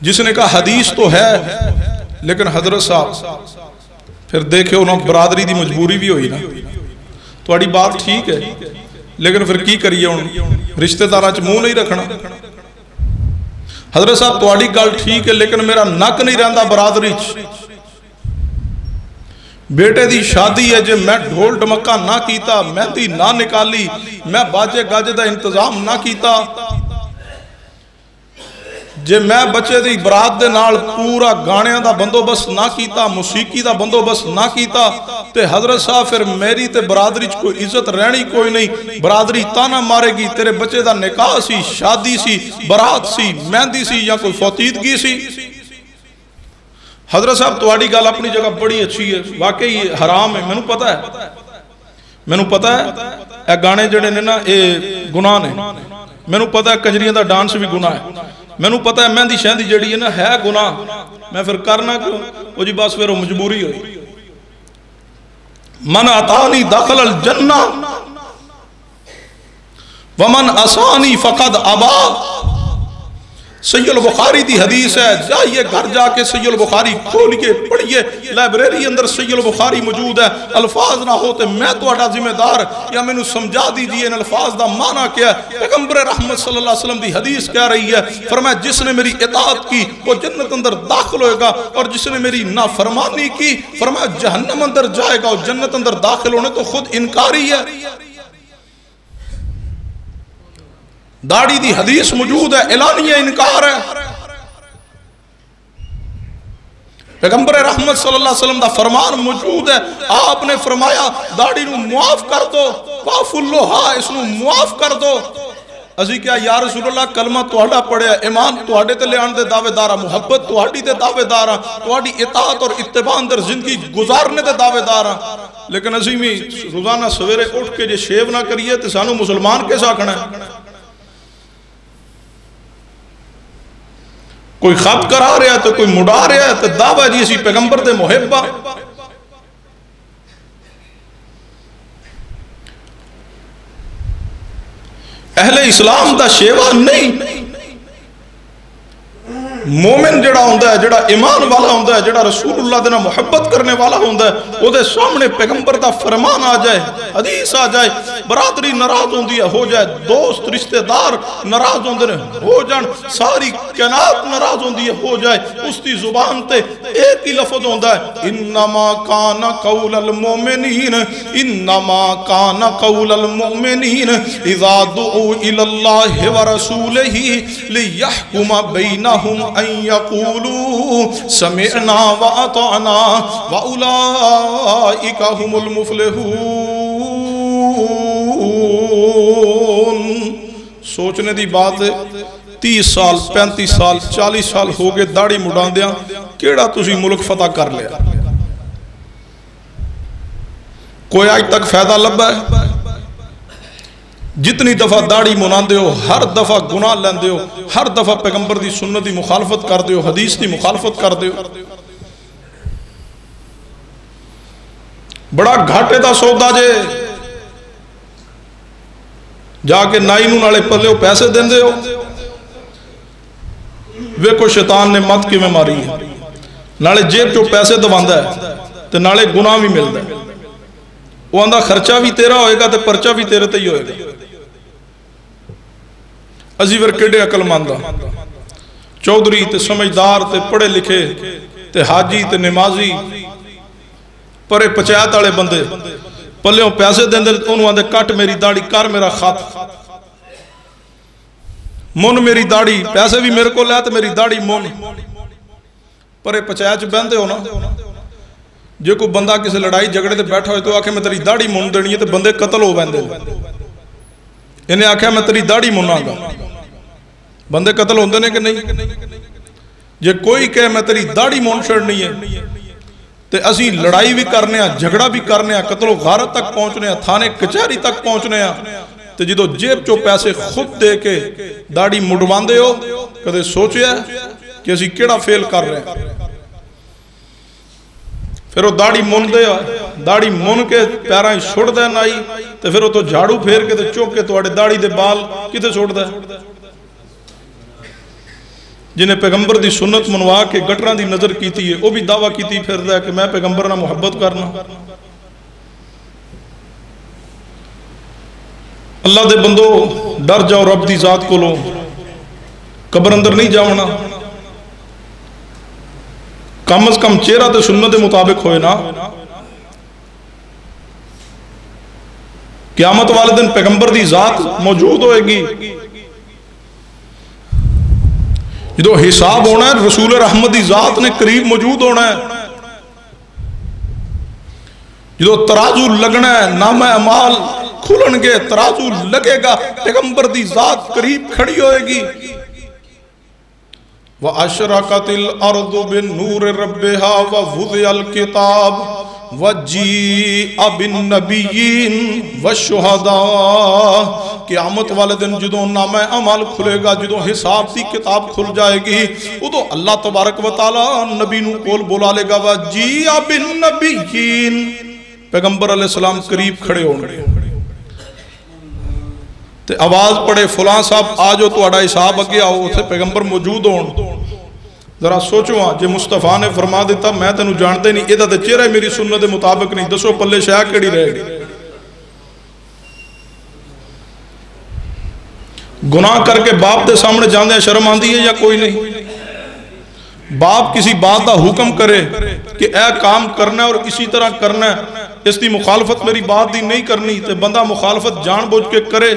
جس نے کہا حدیث تو ہے لیکن حضرت صاحب پھر دیکھے انہوں برادری دی مجبوری بھی ہوئی نا، تھوڑی بات ٹھیک ہے لیکن پھر کی کریے، رشتہ داراں چ منہ نہیں رکھنا۔ حضرت صاحب تھوڑی گل ٹھیک ہے لیکن میرا نک نہیں رہندا برادری چ، بیٹے دی شادی ہے، جے میں ڈھول ڈمکا نہ کیتا، مہندی نہ نکالی، میں باجے گاجے دا انتظام نہ کیتا، جے میں بچے دی برات دے نال پورا گانیاں دا بندوبست نہ کیتا، موسیقی دا بندوبست نہ کیتا، تے حضرت صاحب پھر میری تے برادری چ کوئی عزت رہنی کوئی نہیں، برادری تانا مارے گی، تیرے بچے دا نکاح سی، شادی سی، برات سی، مہندی سی یا کوئی فوتیدگی سی۔ حضرت صاحب تواڈی گل اپنی جگہ بڑی اچھی ہے، واقعی حرام ہے، مینوں پتہ ہے اے گانے جڑے نے نا اے گناہ نے، مینوں پتہ ہے کنجریاں دا ڈانس بھی گناہ ہے، مینوں پتہ ہے مہندی شہندی جڑی ہے نا ہے گناہ، میں پھر کرنا کیوں؟ وہ جی بس پھر وہ مجبوری ہوئی۔ من اطاعنی دخل الجنہ ومن عصانی فقد ابا، سید البخاری دی حدیث ہے، جائیے گھر جا کے سید البخاری کھولیے پڑھیے، لائبریری اندر سید البخاری موجود ہے، الفاظ نہ ہوتے میں تو اٹھا ذمہ دار یا میں نے سمجھا دیجئے ان الفاظ دا معنی کیا ہے۔ پیغمبر رحمت صلی اللہ علیہ وسلم دی حدیث کہہ رہی ہے، فرمایا جس نے میری اطاعت کی وہ جنت اندر داخل ہوئے گا، اور جس نے میری نافرمانی کی فرمایا جہنم اندر جائے گا، اور جنت اندر داخل ہونے تو خود انکاری ہے۔ داڑھی دی حدیث موجود ہے، اعلانیہ انکار ہے۔ پیغمبر رحمت صلی اللہ علیہ وسلم دا فرمان موجود ہے، آپ نے فرمایا داڑھی نو معاف کر دو، واف اللہا، اس نو معاف کر دو۔ ازی کیا یا رسول اللہ کلمہ تواڈا پڑھیا، ایمان تواڈے تے لے آن دے دعوے دارا، محبت تواڈی تے دعوے دارا، تواڈی اطاعت اور اتباع اندر زندگی گزارنے تے دعوے دارا، لیکن ازی میں روزانہ سویرے اٹھ کے جے شیو نہ کریے تے سانو مسلمان کیسا آکھنا ہے؟ کوئی خط کرا رہا ہے تو کوئی مڑا رہا ہے تو دعویٰ جی اسی پیغمبر دے محبہ۔ اہل اسلام دا شیوہ نہیں، مومن جڑا ہوندہ ہے، جڑا ایمان والا ہوندہ ہے، جڑا رسول اللہ دینا محبت کرنے والا ہوندہ ہے، وہ دے سامنے پیغمبر دا فرمان آ جائے، حدیث آ جائے، برادری ناراض ہوندی ہے ہو جائے، دوست رشتہ دار ناراض ہوندے نے ہو جان، ساری کائنات ناراض ہوندی ہے ہو جائے، اس دی زبان تے ایک ہی لفظ ہوندہ ہے، انما کان قول المؤمنین، انما کان قول المؤمنین اذا دعو الاللہ ورسولہ لیحکم بینہم ان یقولوا سمعنا واطعنا واولئک هم المفلحون۔ سوچنے دی بات ہے، 30 سال 35 سال 40 سال ہو گئے داڑھی مڈان دیاں، کیڑا تسی ملک فتح کر لیا؟ کوئی آج تک فائدہ لبا ہے؟ جتنی دفعہ داڑھی مناندے ہو، ہر دفعہ گناہ لیندے ہو، ہر دفعہ پیغمبر دی سنت دی مخالفت کر دے ہو، حدیث دی مخالفت کر دے ہو۔ بڑا گھاٹے دا سودا جے، جا کے نائی نو نالے پلے ہو پیسے دیں دے ہو، ویکھو شیطان نے مت کی میں ماری ہے، نالے جیب جو پیسے دواندہ ہے تے نالے گناہ بھی ملتا ہے، وہ اندھا خرچہ بھی تیرا ہوئے گا تے پرچہ بھی تیرے تے ہی ہوئے گا۔ عزیور کیڑے عقل ماندہ، چودھری تے سمجھدار تے پڑھے لکھے تے حاجی تے نمازی پرے پچایت آلے بندے پلے ہوں پیسے دیں دے، انہوں آندے کٹ میری داڑھی کر میرا خط، من میری داڑھی، پیسے بھی میرے کو لے تے میری داڑھی من، پرے پچایت بندے ہو نا، جو کوئی بندہ کسی لڑائی جھگڑے تے بیٹھا ہوئے تو آکھے میں تیری داڑھی مون دینی ہے تو بندے قتل ہو بیندے انہیں آکھے میں تیری داڑھی مونا گا بندے قتل ہوندے نے کہ نہیں جے کوئی کہے میں تیری داڑھی مون چھڑنی ہے تے اسی لڑائی بھی کرنے ہیں جھگڑا بھی کرنے ہیں قتل و غارت تک پہنچنے ہیں تھانے کچہری تک پہنچنے ہیں تے جدو جیب چو پیسے خود دے کے داڑھی مڈوان دے ہو کدے سوچے ہے کہ اسی کیڑا فیل کر رہے ہیں پھر وہ داڑھی مون دے داڑھی مون کے پیرائیں چھوڑ دے نائی تے پھر وہ تو جھاڑو پھیر کے تے چوک کے تو اڑے داڑھی دے بال کتے چھوڑ دے جنہیں پیغمبر دی سنت منوا کے گٹران دی نظر کیتی ہے وہ بھی دعویٰ کیتی پھر دے کہ میں پیغمبر نہ محبت کرنا اللہ دے بندو ڈر جاؤ رب دی ذات کو لو قبر اندر نہیں جاؤنا کم از کم چہرہ تے سنت مطابق ہوئے نا قیامت والے دن پیغمبر دی ذات موجود ہوئے گی جدو حساب ہونا ہے رسول رحمت دی ذات نے قریب موجود ہونا ہے جدو ترازو لگنا ہے نام اعمال کھلن گے ترازو لگے گا پیغمبر دی ذات قریب کھڑی ہوئے گی وَأَشْرَقَتِ الْأَرْضُ بِالنُّورِ رَبِّهَا وَوُضِعَ الْكِتَابُ وَجِيءَ بِالنَّبِيِّينَ وَالشُّهَدَاءِ قیامت والے دن جدو نام اعمال کھلے گا جدو حساب دی کتاب کھل جائے گی ادو اللہ تبارک و تعالی نبی نو کول بولا لے گا وَجِيءَ بِالنَّبِيِّينَ پیغمبر علیہ السلام قریب کھڑے ہونے تے آواز پڑے فلاں صاحب آجو تو اڑا حساب اگے آؤ تے پیغمبر موجود ہون ذرا سوچو ہاں جے مصطفیٰ نے فرما دیتا میں تینوں جانتے نہیں ایدہ تے چہرہ میری سنت مطابق نہیں دسو پلے شاہ کڑی رہے گی گناہ کر کے باپ دے سامنے جاندے شرم آندی ہے یا کوئی نہیں باپ کسی بات دا حکم کرے کہ اے کام کرنا ہے اور اسی طرح کرنا ہے اس دی مخالفت میری بات دی نہیں کرنی تے بندہ مخالفت جان بوجھ کے کرے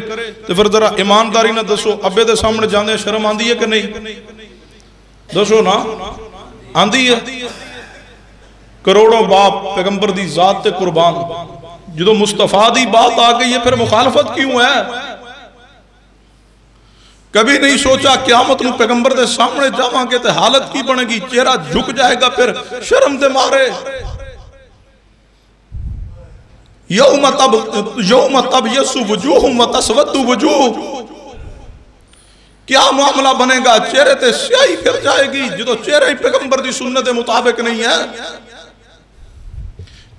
تے پھر ذرا ایمانداری نہ دسو ابے دے سامنے جاندے شرم آندی ہے کہ نہیں دسو نا آندی ہے کروڑوں باپ پیغمبر دی ذات تے قربان جدو مصطفیٰ دی بات آ گئی ہے پھر مخالفت کیوں ہے کبھی نہیں سوچا قیامت نو پیغمبر دے سامنے جاواں گے تے حالت کی بنے گی چہرہ جھک جائے گا پھر شرم دے مارے یوم تب یسو وجوہم و تسود وجوہ کیا معاملہ بنے گا چہرے تے سیاہی پھر جائے گی جدو چہرے پیغمبر دی سنت مطابق نہیں ہے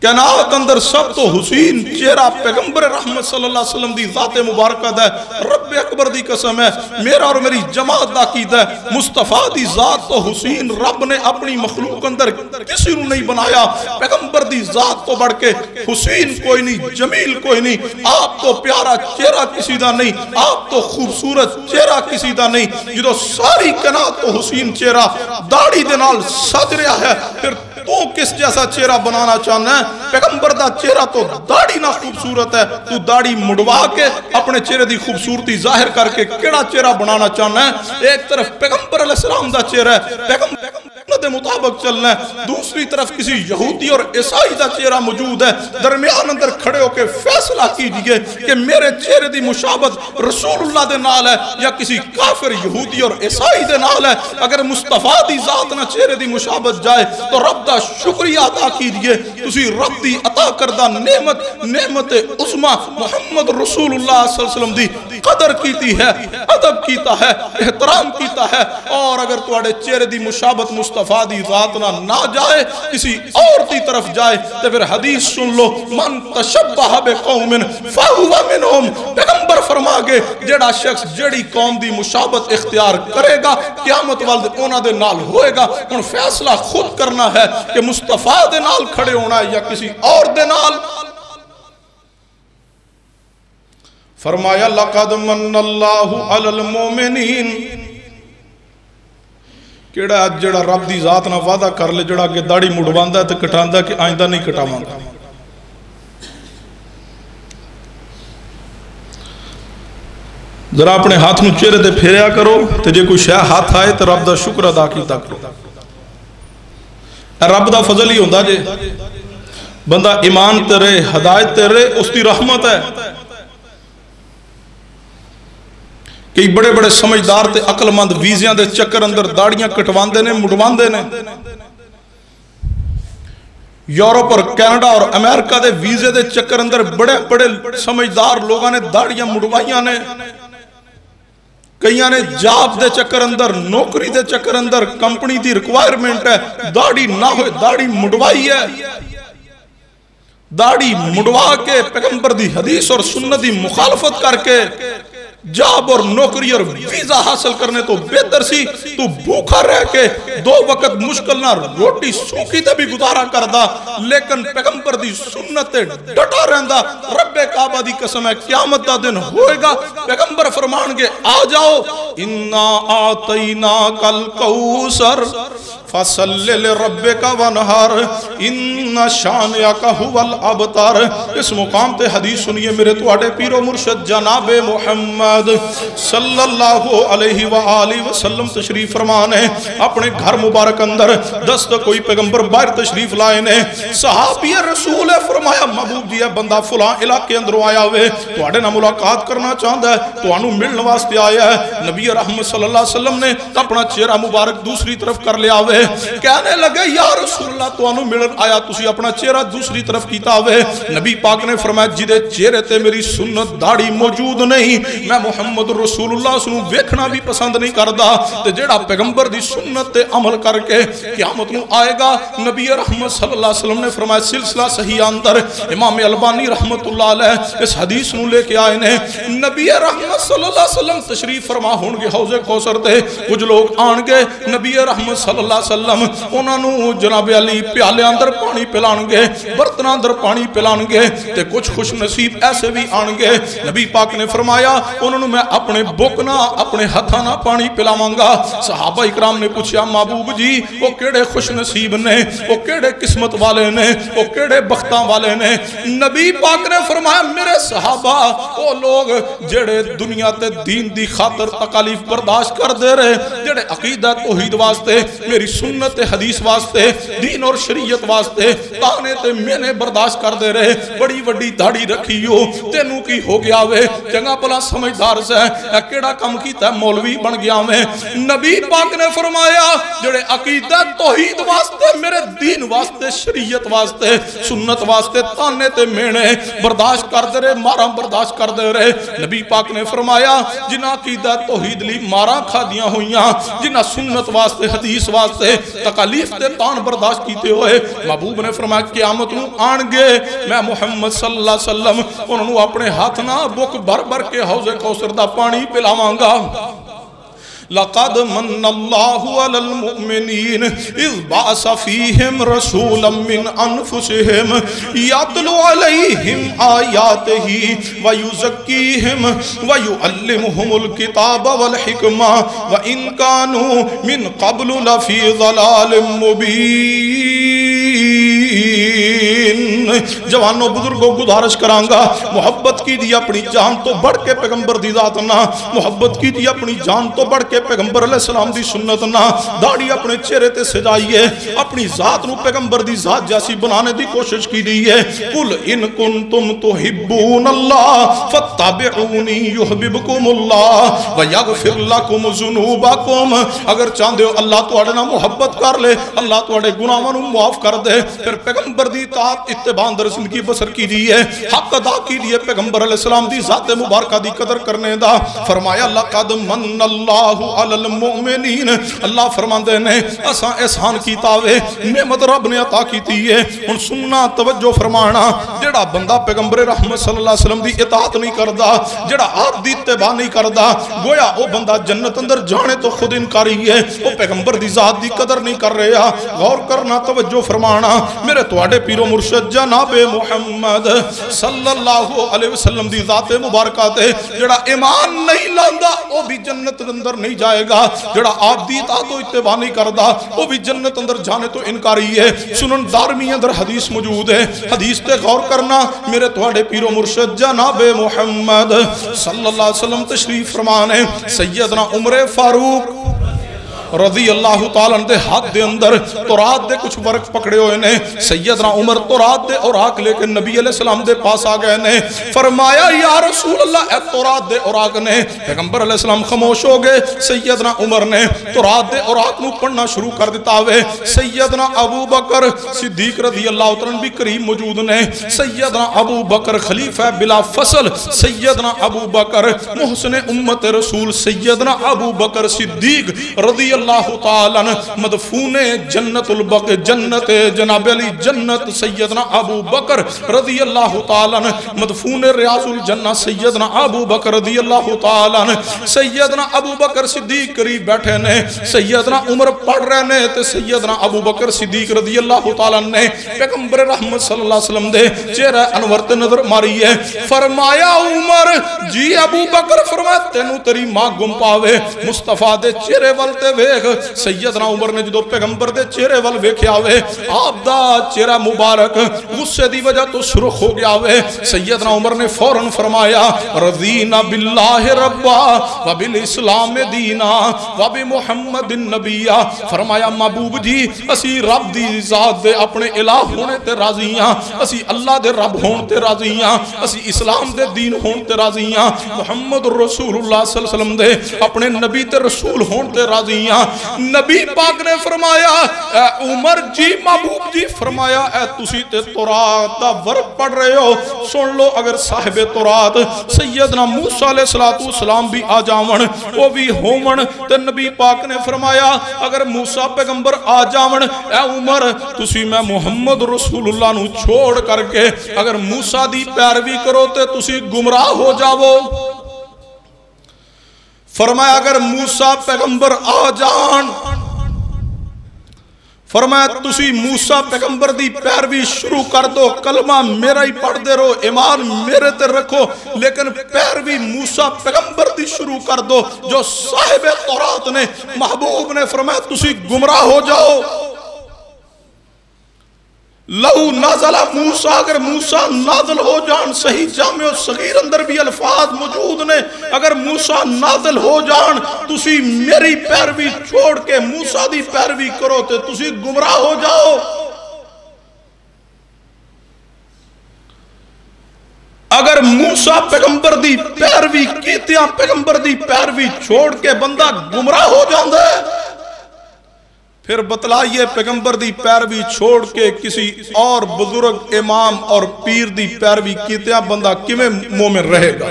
کائنات اندر سب تو حسین چہرہ پیغمبر رحمت صلی اللہ علیہ وسلم دی ذات مبارکت ہے رب اکبر دی قسم ہے میرا اور میری جماعت دا عقید ہے مصطفیٰ دی ذات تو حسین رب نے اپنی مخلوق اندر کسی نے نہیں بنایا پیغمبر دی ذات تو بڑھ کے حسین کوئی نہیں جمیل کوئی نہیں آپ تو پیارا چہرہ کسی دا نہیں آپ تو خوبصورت چہرہ کسی دا نہیں جدو ساری کائنات تو حسین چہرہ داڑھی دے نال سج رہا ہے پھر تو کس جیسا چہرہ بنانا چاہنا ہے پیغمبر دا چہرہ تو داڑھی نہ خوبصورت ہے تو داڑھی مڑوا کے اپنے چہرے دی خوبصورتی ظاہر کر کے کیڑا چہرہ بنانا چاہنا ہے ایک طرف پیغمبر علیہ السلام دا چہرہ ہے پیغمبر دے مطابق چلنا ہے دوسری طرف کسی یہودی اور عیسائی دا چہرہ موجود ہے درمیان اندر کھڑے ہو کے فیصلہ کیجئے کہ میرے چہرے دی مشابہت رسول اللہ دے نال ہے یا کسی کافر یہودی اور عیسائی دے نال ہے اگر مصطفیٰ دی ذات نہ چہرے دی مشابہت جائے تو رب دا شکریہ ادا کیجئے تسی رب دی عطا کردہ نعمت عظمہ محمد رسول اللہ صلی اللہ علیہ وسلم دی قدر کیتی ہے ادب کیتا ہے احترام کیتا ہے اور اگر تواڈے چہرے دی مشابہت مصطفیٰ دی ذات نہ جائے کسی اور دی طرف جائے تو پھر حدیث سن لو من تشبہ بقوم فہو منہم پیغمبر فرما گے جڑا شخص جڑی قوم دی مشابہت اختیار کرے گا قیامت والد اونا دے نال ہوئے گا ان فیصلہ خود کرنا ہے کہ مصطفیٰ دے نال کھڑے ہونا ہے یا کسی اور دے نال فرمایا لقد من اللہ علی المومنین کیڑا جڑا رب دی ذات نہ وعدہ کر لے جڑا کہ داڑھی مڑواندہ ہے تو کٹاندہ کہ آئندہ نہیں کٹاواندہ ذرا اپنے ہاتھ نو چہرے دے پھیریا کرو تے جے کوئی شے ہاتھ آئے تو رب دا شکر ادا کیتا کرو رب دا فضل ہی ہوندا جے بندہ ایمان تے رہے ہدایت تے رہے اس کی رحمت ہے. کئی بڑے بڑے سمجھدار تے عقل مند ویزیاں دے چکر اندر داڑیاں کٹواندے نے مڑواندے نے. یورپ اور کینیڈا اور امریکہ دے ویزے دے چکر اندر بڑے بڑے سمجھدار لوگاں نے داڑیاں مڑوائیاں نے. کئیاں نے جاب دے چکر اندر نوکری دے چکر اندر کمپنی دی ریکوائرمنٹ ہے داڑھی نہ ہوئے داڑھی مڑوائی ہے. داڑھی مڑوا کے پیغمبر دی حدیث اور سنت دی مخالفت کر کے جاب اور نوکری اور ویزا حاصل کرنے تو بہتر سی تو بھوکا رہ کے 2 وقت مشکل نہ روٹی سوکھی تے بھی گزارا کردا لیکن پیغمبر دی سنت تے ڈٹا رہندا. رب کعبہ دی قسم ہے قیامت دا دن ہوئے گا پیغمبر فرمان گے آ جاؤ انا آتیناک الکوثر فصل لربک ونہر ان شانئک هو الابتر. اس مقام تے حدیث سنیے میرے تواڈے پیر و مرشد جناب محمد صلی اللہ علیہ وآلہ وسلم تشریف فرمانے. اپنے گھر مبارک اندر دست کوئی پیغمبر باہر تشریف لائے نے. صحابی رسول فرمایا محبوب جی بندہ فلاں علاقے اندر آیا ہوئے تواڈے نال ملاقات کرنا چاہندا ہے تانوں ملن واسطے آیا ہے. نبی رحمت صلی اللہ علیہ وسلم نے اپنا چہرہ مبارک دوسری طرف کر لیا ہوئے. کہنے لگے یا رسول اللہ تانوں ملن آیا تسی اپنا چہرہ دوسری طرف کیتا ہوئے. نبی پاک نے فرمایا جدے چہرے تے میری سنت داڑھی موجود نہیں میں محمد رسول اللہ سنوں ویکھنا بھی پسند نہیں کردا. تے جیڑا پیغمبر دی سنت تے عمل کر کے قیامت نوں آئے گا. نبی رحمت صلی اللہ علیہ وسلم نے فرمایا سلسلہ صحیح اندر امام البانی رحمت اللہ علیہ اس حدیث نوں لے کے آئے نے. نبی رحمت صلی اللہ علیہ وسلم تشریف فرما ہون گے حوض کوثر تے کچھ لوگ آن گے. نبی رحمت صلی اللہ علیہ وسلم انہاں نوں جناب علی پیالے اندر پانی پلان گے برتن اندر پانی پلان گے تے کچھ خوش نصیب ایسے بھی آن گے. نبی پاک نے فرمایا انہوں نے میں اپنے بکنا اپنے ہتھانا پانی پلاواں گا. صحابہ اکرام نے پوچھا محبوب جی وہ کیڑے خوش نصیب نے وہ کیڑے قسمت والے نے وہ کیڑے بختاں والے نے. نبی پاک نے فرمایا میرے صحابہ وہ لوگ جڑے دنیا تے دین دی خاطر تکالیف برداشت کر دے رہے جڑے عقیدہ توحید واسطے میری سنت حدیث واسطے دین اور شریعت واسطے تانے تے میں نے برداشت کر دے رہے. بڑی وڈی داڑھی رکھی ہو تینوں کی ہو گیا وے چنگا بلا سمجھدار سے کیڑا کم کیتا ہے مولوی بن گیا میں. نبی پاک نے فرمایا جڑے عقیدہ توحید واسطے میرے دین واسطے شریعت واسطے سنت واسطے تانے تے میں نے برداشت کر دے رہے مارا برداشت کر دے رہے. نبی پاک نے فرمایا جنہ عقیدہ توحید لی مارا کھا دیا ہوئیاں جنہ سنت واسطے حدیث واسطے تکالیف تے تان برداشت کیتے ہوئے محبوب نے فرمایا قیامت نوں آن گے میں محمد صلی اللہ علیہ وسلم انہوں اپنے ہاتھ نہ بک بھر بھر کے حوض کوثر دا پانی پلاواں گا. لقد من اللہ علی المؤمنین اذ بعث فیہم رسولا من انفسہم یتلو علیہم آیاتہ ویزکیہم ویعلمہم الکتاب والحکمہ وان کانوا من قبل لفی ضلال مبین. جوانوں بزرگوں گزارش کرانگا محبت کی دی اپنی جان تو بڑھ کے پیغمبر دی ذات نہ محبت کی دی اپنی جان تو بڑھ کے پیغمبر علیہ السلام دی سنت نہ داڑھی اپنے چہرے تے سجائیے اپنی ذات نو پیغمبر دی ذات جیسی بنانے دی کوشش کی دی ہے. قل ان کنتم تحبون اللہ فاتبعونی یحببکم اللہ ویغفر لکم ذنوبکم. اگر چاہندے ہو اللہ تواڈے نال محبت کر لے اللہ تواڈے گناہاں نو معاف کر دے پھر پیغمبر دی اطاعت اتباع اندر زندگی بسر کی دی ہے حق ادا کی دی ہے پیغمبر علیہ السلام دی ذات مبارکہ دی قدر کرنے دا. فرمایا لقد من اللہ علی المؤمنین اللہ فرماندے نے اساں احسان کیتا وے نعمت رب نے عطا کیتی ہے. ہن سننا توجہ فرمانا جڑا بندہ پیغمبر رحمت صلی اللہ علیہ وسلم دی اطاعت نہیں کردا جڑا آپ دی اتباع نہیں کردا گویا او بندہ جنت اندر جانے تو خود انکاری ہے او پیغمبر دی ذات دی قدر نہیں کر رہا. غور کرنا توجہ فرمانا میرے تواڈے پیر و مرشد جناب محمد صلی اللہ علیہ وسلم دی ذات مبارکہ تے جڑا ایمان نہیں لاندا او بھی جنت اندر نہیں جائے گا جڑا آپ دی اطاعت و اتباع نہیں کردا او بھی جنت اندر جانے تو انکاری ہے. سنن دارمی اندر حدیث موجود ہے حدیث تے غور کرنا میرے تواڈے پیر و مرشد جناب محمد صلی اللہ علیہ وسلم تشریف فرمانے سیدنا عمر فاروق رضی اللہ تعالیٰ دے ہاتھ دے اندر تورات دے کچھ ورق پکڑے ہوئے نے. سیدنا عمر تورات دے اوراق لے کے نبی علیہ السلام دے پاس آ گئے نے. فرمایا یا رسول اللہ اے تورات دے اوراق نے. پیغمبر علیہ السلام خاموش ہو گئے. سیدنا عمر نے تورات دے اوراق نو پڑھنا شروع کر دیتا ہوئے. سیدنا ابو بکر صدیق رضی اللہ تعالیٰ بھی قریب موجود نے. سیدنا ابو بکر خلیفہ بلا فصل, سیدنا ابو بکر محسن امت رسول, سیدنا ابو بکر صدیق رضی اللہ تعالیٰ مدفون جنت البق جنت جناب علی جنت. سیدنا ابو بکر رضی اللہ تعالیٰ مدفون ریاض الجنہ. سیدنا ابو بکر رضی اللہ تعالیٰ. سیدنا ابو بکر صدیق قریب بیٹھے نے. سیدنا عمر پڑھ رہے نے تے سیدنا ابو بکر صدیق رضی اللہ تعالیٰ نے پیغمبر رحمت صلی اللہ علیہ وسلم دے چہرہ انور تے نظر ماری ہے. فرمایا عمر جی ابو بکر, فرمایا تینوں تیری ماں گم پاوے, مصطفیٰ دے چہرے وال تے ویکھ. سیدنا عمر نے جدو پیغمبر دے چہرے وال ویکھیا ہوئے, آپ دا چہرہ مبارک غصے دی وجہ تو سرخ ہو گیا ہوئے. سیدنا عمر نے فوراً فرمایا رضینا باللہ ربا وبالاسلام دینا وبمحمد النبیہ. فرمایا محبوب جی اسی رب دی ذات دے اپنے الہ ہونے تے راضی ہاں, اسی اللہ دے رب ہون تے راضی ہاں, اسی اسلام دے دین ہون تے راضی ہاں, محمد رسول اللہ صلی اللہ علیہ وسلم دے اپنے نبی تے رسول ہون تے راضی ہاں. نبی پاک نے فرمایا اے عمر جی محبوب جی, فرمایا اے تسی تے تورات دا ورق پڑھ رہے ہو, سن لو اگر صاحب تورات سیدنا موسیٰ علیہ السلام بھی آ جاون وہ بھی ہومن. تے نبی پاک نے فرمایا اگر موسیٰ پیغمبر آ جاون اے عمر تسی میں محمد رسول اللہ نو چھوڑ کر کے اگر موسیٰ دی پیروی کرو تے تسی گمراہ ہو جاؤ. فرمایا اگر موسیٰ پیغمبر آ جان, فرمایا تسی موسیٰ پیغمبر دی پیروی شروع کر دو, کلمہ میرا ہی پڑھ دے رہو, ایمان میرے تے رکھو, لیکن پیروی موسیٰ پیغمبر دی شروع کر دو جو صاحب تورات نے. محبوب نے فرمایا تسی گمراہ ہو جاؤ. لو نازل موسیٰ, اگر موسیٰ نازل ہو جان, صحیح جامع صغیر اندر بھی الفاظ موجود نے, اگر موسیٰ نازل ہو جان تسی میری پیروی چھوڑ کے موسیٰ دی پیروی کرو تے تسی گمراہ ہو جاؤ. اگر موسیٰ پیغمبر دی پیروی کیتیاں پیغمبر دی پیروی چھوڑ کے بندہ گمراہ ہو جاندے, پھر بتلائیے پیغمبر دی پیروی چھوڑ کے کسی اور بزرگ امام اور پیر دی پیروی کیتیاں بندہ کیویں مومن رہے گا.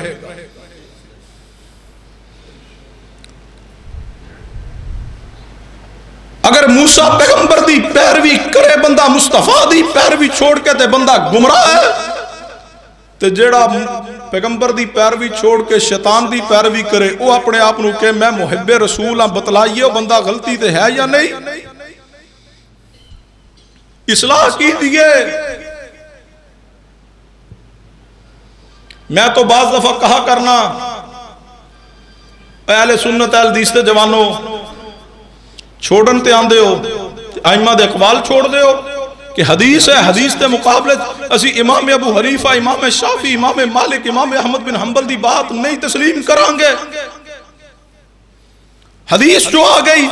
اگر موسیٰ پیغمبر دی پیروی کرے بندہ, مصطفیٰ دی پیروی چھوڑ کے تے بندہ گمراہ ہے. تے جیڑا پیغمبر دی پیروی چھوڑ کے شیطان دی پیروی کرے وہ اپنے آپ نو کہ میں محب رسول ہاں, بتلائیے وہ بندہ غلطی تے ہے یا نہیں. اصلاح کی دیئے. میں تو بعض دفعہ کہا کرنا اہل سنت اہل حدیث تے جوانوں چھوڑن تے آندے ہو, ائمہ دے اقوال چھوڑ دے ہو کہ حدیث ہے, حدیث تے مقابلے اسی امام ابو حنیفہ, امام شافعی, امام مالک, امام احمد بن حنبل دی بات نہیں تسلیم کرانگے. حدیث جو آ گئی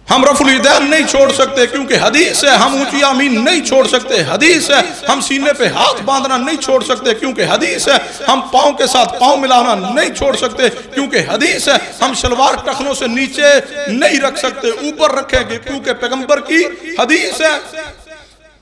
ہم رفع الیدین نہیں چھوڑ سکتے کیونکہ حدیث ہے, ہم اونچی آمین نہیں چھوڑ سکتے حدیث ہے, ہم سینے پہ ہاتھ باندھنا نہیں چھوڑ سکتے کیونکہ حدیث ہے, ہم پاؤں کے ساتھ پاؤں ملانا نہیں چھوڑ سکتے کیونکہ حدیث ہے, ہم شلوار ٹخنوں سے نیچے نہیں رکھ سکتے, اوپر رکھیں گے کیونکہ پیغمبر کی حدیث ہے.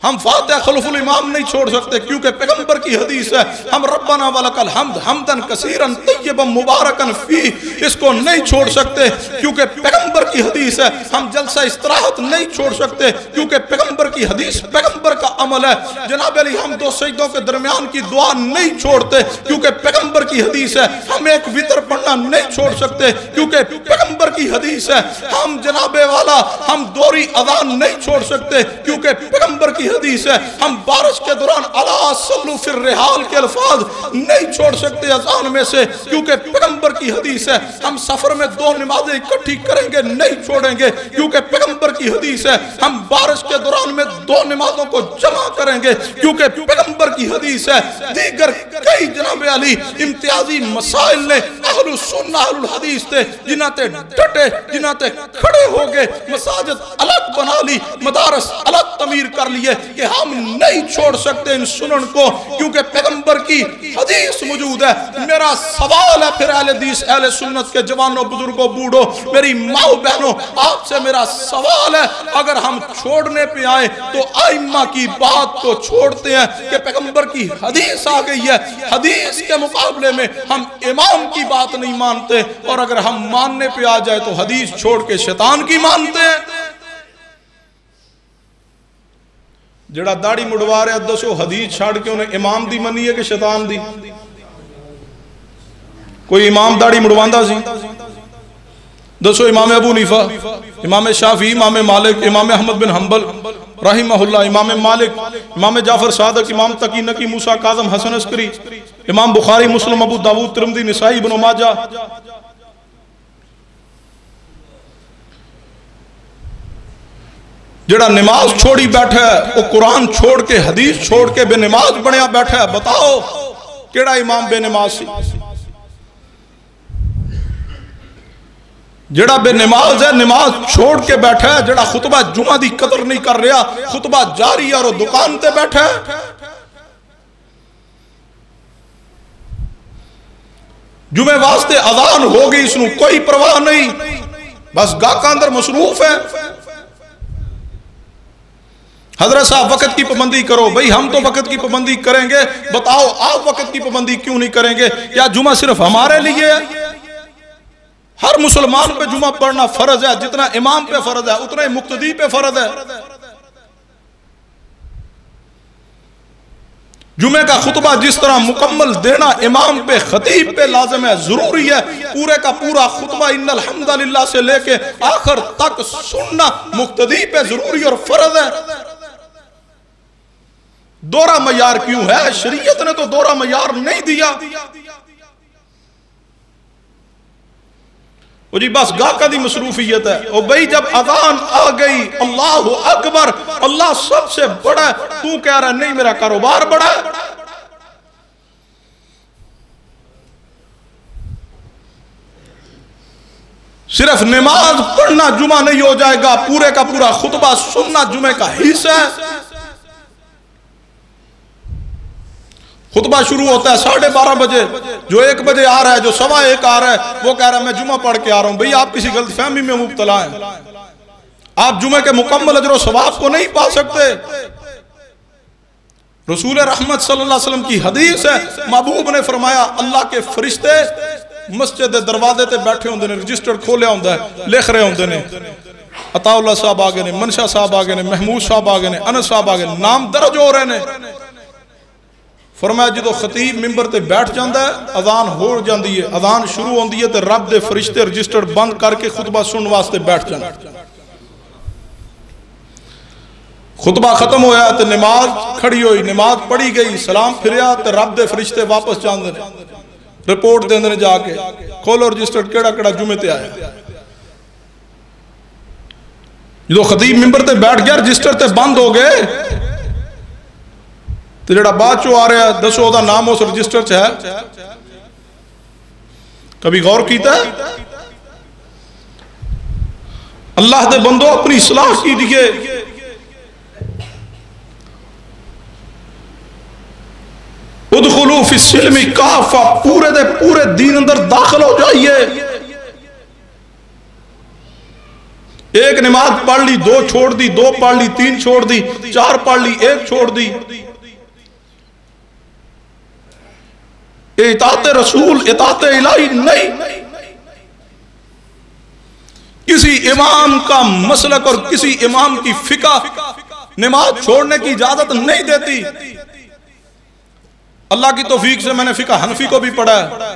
ہم فاتحہ خلف الامام نہیں چھوڑ سکتے کیونکہ پیغمبر کی حدیث ہے. ہم ربنا ولک الحمد حمدن کثیرن طیبا مبارکن فی, اس کو نہیں چھوڑ سکتے کیونکہ پیغمبر کی حدیث ہے. ہم جلسہ استراحت نہیں چھوڑ سکتے کیونکہ پیغمبر کی حدیث پیغمبر کا عمل ہے. جناب علی ہم دو سجدوں کے درمیان کی دعا نہیں چھوڑتے کیونکہ پیغمبر کی حدیث ہے. ہم ایک وتر پڑھنا نہیں چھوڑ سکتے کیونکہ پیغمبر کی حدیث ہے. ہم جناب والا ہم دوری اذان نہیں چھوڑ سکتے کیونکہ پیغمبر کی حدیث ہے. ہم بارش کے دوران الا صلو فی الرحال کے الفاظ نہیں چھوڑ سکتے اذان میں سے کیونکہ پیغمبر کی حدیث ہے. ہم سفر میں دو نمازیں اکٹھی کریں گے نہیں چھوڑیں گے کیونکہ پیغمبر کی حدیث ہے. ہم بارش کے دوران میں دو نمازوں کو جمع کریں گے کیونکہ پیغمبر کی حدیث ہے. دیگر کئی جناب علی امتیازی مسائل نے اہل اہل سنہ اہل الحدیث تے جنہ تے ڈٹے جنہ تے کھڑے ہو گئے مساجد الگ بنا لی مدارس الگ تعمیر کر لیے کہ ہم نہیں چھوڑ سکتے ان سنن کو کیونکہ پیغمبر کی حدیث موجود ہے۔ میرا سوال ہے پھر اہل حدیث اہل سنت کے جوانوں بزرگوں بوڑھوں میری ماں بہنوں آپ سے میرا سوال ہے اگر ہم چھوڑنے پہ آئیں تو ائمہ کی بات کو چھوڑتے ہیں کہ پیغمبر کی حدیث آ گئی ہے، حدیث کے مقابلے میں ہم امام کی بات نہیں مانتے، اور اگر ہم ماننے پہ آ جائے تو حدیث چھوڑ کے شیطان کی مانتے ہیں۔ جڑا داڑھی مڑوا رہے دسو حدیث چھاڑ کے انہیں امام دی منی ہے کہ شیطان دی؟ کوئی امام داڑھی مڑواندہ سی؟ دسو امام ابو حنیفہ، امام شافعی، امام مالک، امام احمد بن حنبل رحمہ اللہ، امام مالک، امام جعفر صادق، امام تقی نقی موسیٰ کاظم حسن عسکری، امام بخاری مسلم ابو داود ترمذی نسائی ابن ماجہ، جڑا نماز چھوڑی بیٹھا ہے وہ قرآن چھوڑ کے حدیث چھوڑ کے بے نماز بنیا بیٹھا ہے، بتاؤ کیڑا امام بے نماز سی؟ جڑا بے نماز ہے نماز چھوڑ کے بیٹھا ہے، جڑا خطبہ جمعہ دی قدر نہیں کر رہا خطبہ جاری اور دکان تے بیٹھا ہے، جمعہ واسطے اذان ہو گئی اس نو کوئی پرواہ نہیں، بس گاہکاں اندر مصروف ہے۔ حضرت صاحب وقت کی پابندی کرو، بھئی ہم تو وقت کی پابندی کریں گے، بتاؤ آپ وقت کی پابندی کیوں نہیں کریں گے؟ کیا جمعہ صرف ہمارے لیے ہے؟ ہر مسلمان پہ جمعہ پڑھنا فرض ہے، جتنا امام پہ فرض ہے اتنا ہی مقتدی پہ فرض ہے۔ جمعہ کا خطبہ جس طرح مکمل دینا امام پہ خطیب پہ لازم ہے، ضروری ہے، پورے کا پورا خطبہ ان الحمدللہ سے لے کے آخر تک سننا مقتدی پہ ضروری اور فرض ہے۔ دورہ معیار کیوں ہے؟ شریعت نے تو دورہ معیار نہیں دیا۔ وہ جی بس گاہکاں دی مصروفیت ہے، اور بھئی جب اذان آ گئی اللہ اکبر اللہ سب سے بڑا ہے، تو کہہ رہا ہے نہیں میرا کاروبار بڑا ہے۔ صرف نماز پڑھنا جمعہ نہیں ہو جائے گا، پورے کا پورا خطبہ سننا جمعہ کا حصہ ہے۔ خطبہ شروع ہوتا ہے 12:30 بجے، جو 1 بجے آ رہا ہے جو 1:15 آ رہا ہے وہ کہہ رہا ہے میں جمعہ پڑھ کے آ رہا ہوں۔ بھئی آپ کسی غلط فہمی میں مبتلا ہیں، آپ جمعہ کے مکمل اجر و ثواب کو نہیں پا سکتے۔ رسول رحمت صلی اللہ علیہ وسلم کی حدیث ہے، محبوب نے فرمایا اللہ کے فرشتے مسجد دروازے تے بیٹھے ہوندے نے، رجسٹر کھولیا ہوندا ہے، لکھ رہے ہوندے نے عطا اللہ صاحب آگے نے، منشا صاحب آگے نے، محمود صاحب آگے نے، انس صاحب آگے نے، نام درج ہو رہے نے۔ فرمایا جدو خطیب ممبر تے بیٹھ جاندہ ہے اذان ہو جاندی ہے، اذان شروع ہوندی ہے تے رب دے فرشتے رجسٹر بند کر کے خطبہ سن واسطے بیٹھ جاندہ۔ خطبہ ختم ہویا تے نماز کھڑی ہوئی، نماز پڑھی گئی، سلام پھریا تے رب دے فرشتے واپس جاندے نے، رپورٹ دیندے نے جا کے کھولو رجسٹر کیڑا کیڑا جمعے تے آیا۔ جدو خطیب ممبر تے بیٹھ گیا رجسٹر تے بند ہو گئے، تو جڑا بات چو آ رہا ہے دسو دا نام اس رجسٹر چ ہے؟ کبھی غور کیتا ہے؟ اللہ دے بندو اپنی اصلاح کیجئے، ادخلوا فی السلم کافہ، پورے دے پورے دین اندر داخل ہو جائیے۔ ایک نماز پڑھ لی 2 چھوڑ دی، 2 پڑھ لی 3 چھوڑ دی، 4 پڑھ لی 1 چھوڑ دی، اطاعت رسول اطاعت الہی نہیں۔ کسی امام کا مسلک اور کسی امام کی فقہ نماز چھوڑنے کی اجازت نہیں دیتی۔ اللہ کی توفیق سے میں نے فقہ حنفی کو بھی پڑھا ہے،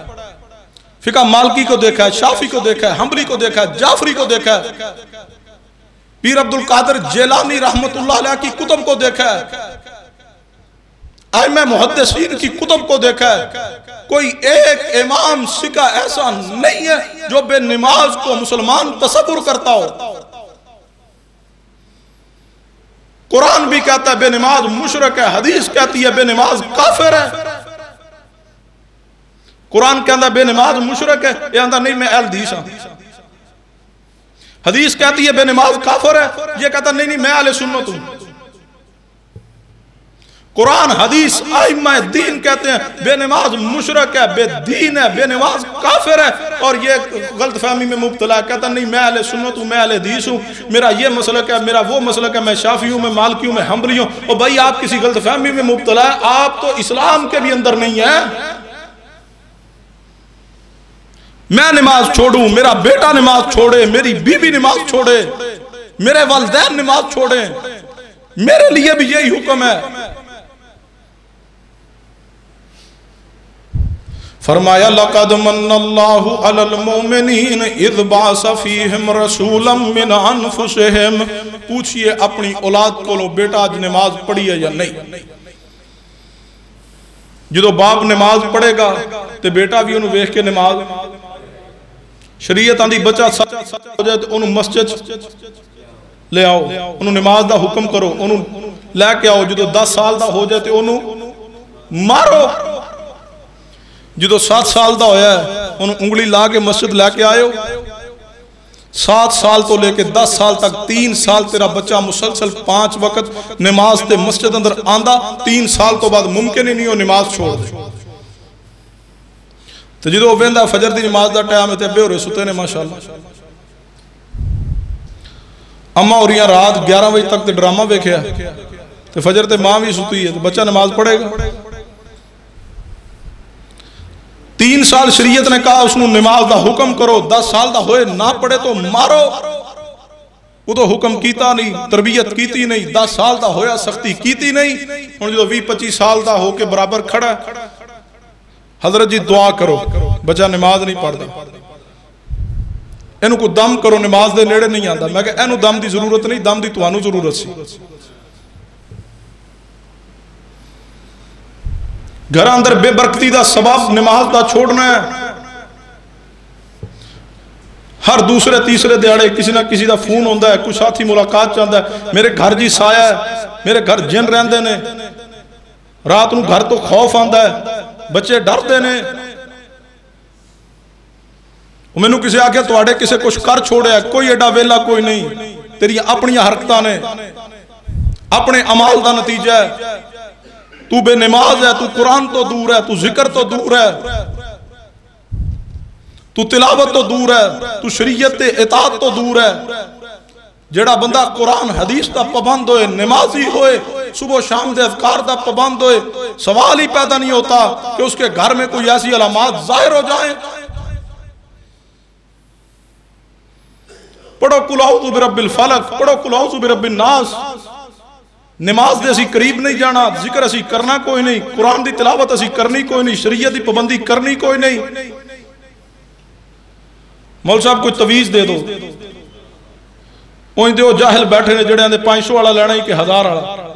فقہ مالکی کو دیکھا ہے، شافعی کو دیکھا ہے، حنبلی کو دیکھا ہے، جعفری کو دیکھا ہے، پیر عبدالقادر جیلانی رحمت اللہ علیہ کی کتب کو دیکھا ہے، ائمہ محدثین کی کتب کو دیکھا ہے۔ کوئی ایک امام سکہ ایسا نہیں ہے جو بے نماز کو مسلمان تصور کرتا ہو۔ قرآن بھی کہتا ہے بے نماز مشرک ہے، حدیث کہتی ہے بے نماز کافر ہے۔ قرآن کہتا بے نماز مشرک ہے، یہ آندہ نہیں میں اہل حدیث ہوں۔ حدیث کہتی ہے بے نماز کافر ہے، یہ کہتا نہیں میں اہل سنت ہوں۔ قرآن حدیث ائمہ دین کہتے ہیں بے نماز مشرک ہے، بے دین ہے، بے نماز کافر ہے، اور یہ غلط فہمی میں مبتلا ہے، کہتا نہیں میں اہل سنت ہوں، میں اہل حدیث ہوں، میرا یہ مسلک ہے، میرا وہ مسلک ہے، میں شافعی ہوں، میں مالکی ہوں، میں حنبلی ہوں۔ اور بھائی آپ کسی غلط فہمی میں مبتلا ہے، آپ تو اسلام کے بھی اندر نہیں ہے۔ میں نماز چھوڑوں، میرا بیٹا نماز چھوڑے، میری بیوی نماز چھوڑے، میرے والدین نماز چھوڑیں، میرے لیے بھی یہی حکم ہے۔ فرمایا لَقَدْ مَنَّ اللَّهُ عَلَى الْمُؤْمِنِينَ اِذْ بَعَثَ فِيهِمْ رَسُولًا مِّنْ أَنفُسِهِمْ۔ پوچھئے اپنی اولاد کو لو بیٹا آج نماز پڑھی ہے یا نہیں؟ جدو باپ نماز پڑھے گا تو بیٹا بھی انہوں ویکھ کے نماز، شریعت آندھی بچہ سچ ہو جائے تو انہوں مسجد لے آؤ، انہوں نماز دا حکم کرو، انہوں لے کے آؤ، جدو 10 سال دا ہو جائے تو انہوں مارو، جدو 7 سال دا ہویا ہے انہوں انگلی لا کے مسجد لے کے آئے ہو۔ 7 سال تو لے کے 10 سال تک 3 سال تیرا بچہ مسلسل 5 وقت نماز تے مسجد اندر آندہ، 3 سال تو بعد ممکن ہی نہیں ہو نماز چھوڑ دے۔ تو جدو ویندہ فجر دی نماز دا ٹائم تے بے ہو رہے ستے نے ماشاءاللہ، اما اور یہاں رات 11 بجے تک تے ڈرامہ بیکھے ہے، تو فجر تے ماں بھی ستی ہے، تو بچہ نماز پڑھے گا۔ 3 سال شریعت نے کہا اس نے نماز دا حکم کرو، 10 سال دا ہوئے نہ پڑھے تو مارو، وہ تو حکم کیتا نہیں، تربیت کیتی نہیں، 10 سال دا ہویا سختی کیتی نہیں، اور جو 20-25 سال دا ہو کے برابر کھڑا ہے، حضرت جی دعا کرو، بچہ نماز نہیں پڑھ دا، اینو کو دم کرو، نماز دے نیڑے نہیں آندا۔ میں کہ اینو دم دی ضرورت نہیں، دم دی توانو ضرورت سی۔ گھر اندر بے برکتی دا سبب نماز دا چھوڑنا ہے۔ ہر دوسرے تیسرے دیاڑے کسی نہ کسی دا فون ہوندہ ہے، کچھ ساتھی ملاقات چاہتا ہے، میرے گھر جی سایہ ہے، میرے گھر جن رہندے نے، رات نو گھر تو خوف آندہ ہے، بچے ڈر دینے، میں نے کسی آگے تو آڑے کسے کچھ کر چھوڑے ہے، کوئی ایڈا ویلا کوئی نہیں، تیری اپنی حرکتہ نے اپنے عمال دا نتیجہ ہے۔ تو بے نماز ہے، تو قرآن تو دور ہے، تو ذکر تو دور ہے، تو تلاوت تو دور ہے، تو شریعت اطاعت تو دور ہے۔ جڑا بندہ قرآن حدیث دا پابند ہوئے، نمازی ہوئے، صبح و شام دے اذکار دا پابند ہوئے، سوال ہی پیدا نہیں ہوتا کہ اس کے گھر میں کوئی ایسی علامات ظاہر ہو جائیں۔ پڑھو قل اعوذ برب الفلق، پڑھو قل اعوذ برب الناس۔ نماز دے اسی قریب نہیں جانا، ذکر اسی کرنا کوئی نہیں، قرآن دی تلاوت اسی کرنی کوئی نہیں، شریعت دی پابندی کرنی کوئی نہیں۔ مول صاحب کوئی تویز دے دو، اوہیں دیو جاہل بیٹھے نے جڑے آندے 500 والا لینا ہی کہ 1000 والا۔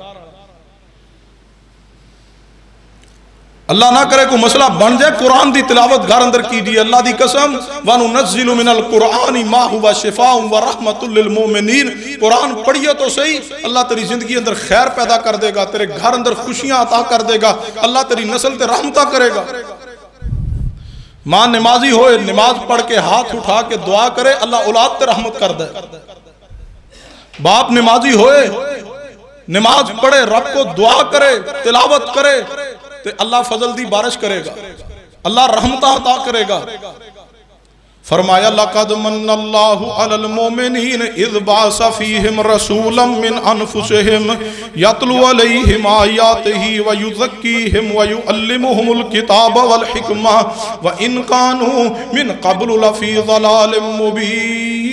اللہ نہ کرے کوئی مسئلہ بن جائے، قرآن دی تلاوت گھر اندر کیجئے، اللہ دی قسم وَنُنَزِّلُ مِنَ الْقُرْآنِ مَا هُوَ شِفَاءٌ وَرَحْمَةٌ لِّلْمُؤْمِنِينَ۔ قرآن پڑھئے تو صحیح، اللہ تیری زندگی اندر خیر پیدا کر دے گا، تیرے گھر اندر خوشیاں عطا کر دے گا، اللہ تیری نسل تے رحمتہ کرے گا۔ ماں نمازی ہوئے، نماز پڑھ کے ہاتھ اٹھا کے دعا کرے، اللہ اولاد تے رحمت کر دے۔ باپ نمازی ہوئے، نماز پڑھے، رب کو دعا کرے، تلاوت کرے، تو اللہ فضل دی بارش کرے گا، اللہ رحمتہ عطا کرے گا۔ فرمایا لَقَدْ مَنَّ اللَّهُ عَلَى الْمُؤْمِنِينَ اِذْ بَعَثَ فِيهِمْ رَسُولًا مِّنْ أَنفُسِهِمْ يَتْلُو عَلَيْهِمْ آيَاتِهِ وَيُزَكِّيهِمْ وَيُعَلِّمُهُمُ الْكِتَابَ وَالْحِكْمَةَ وَإِنْ كَانُوا مِنْ قَبْلُ لَفِي ضَلَالٍ مُبِينٍ۔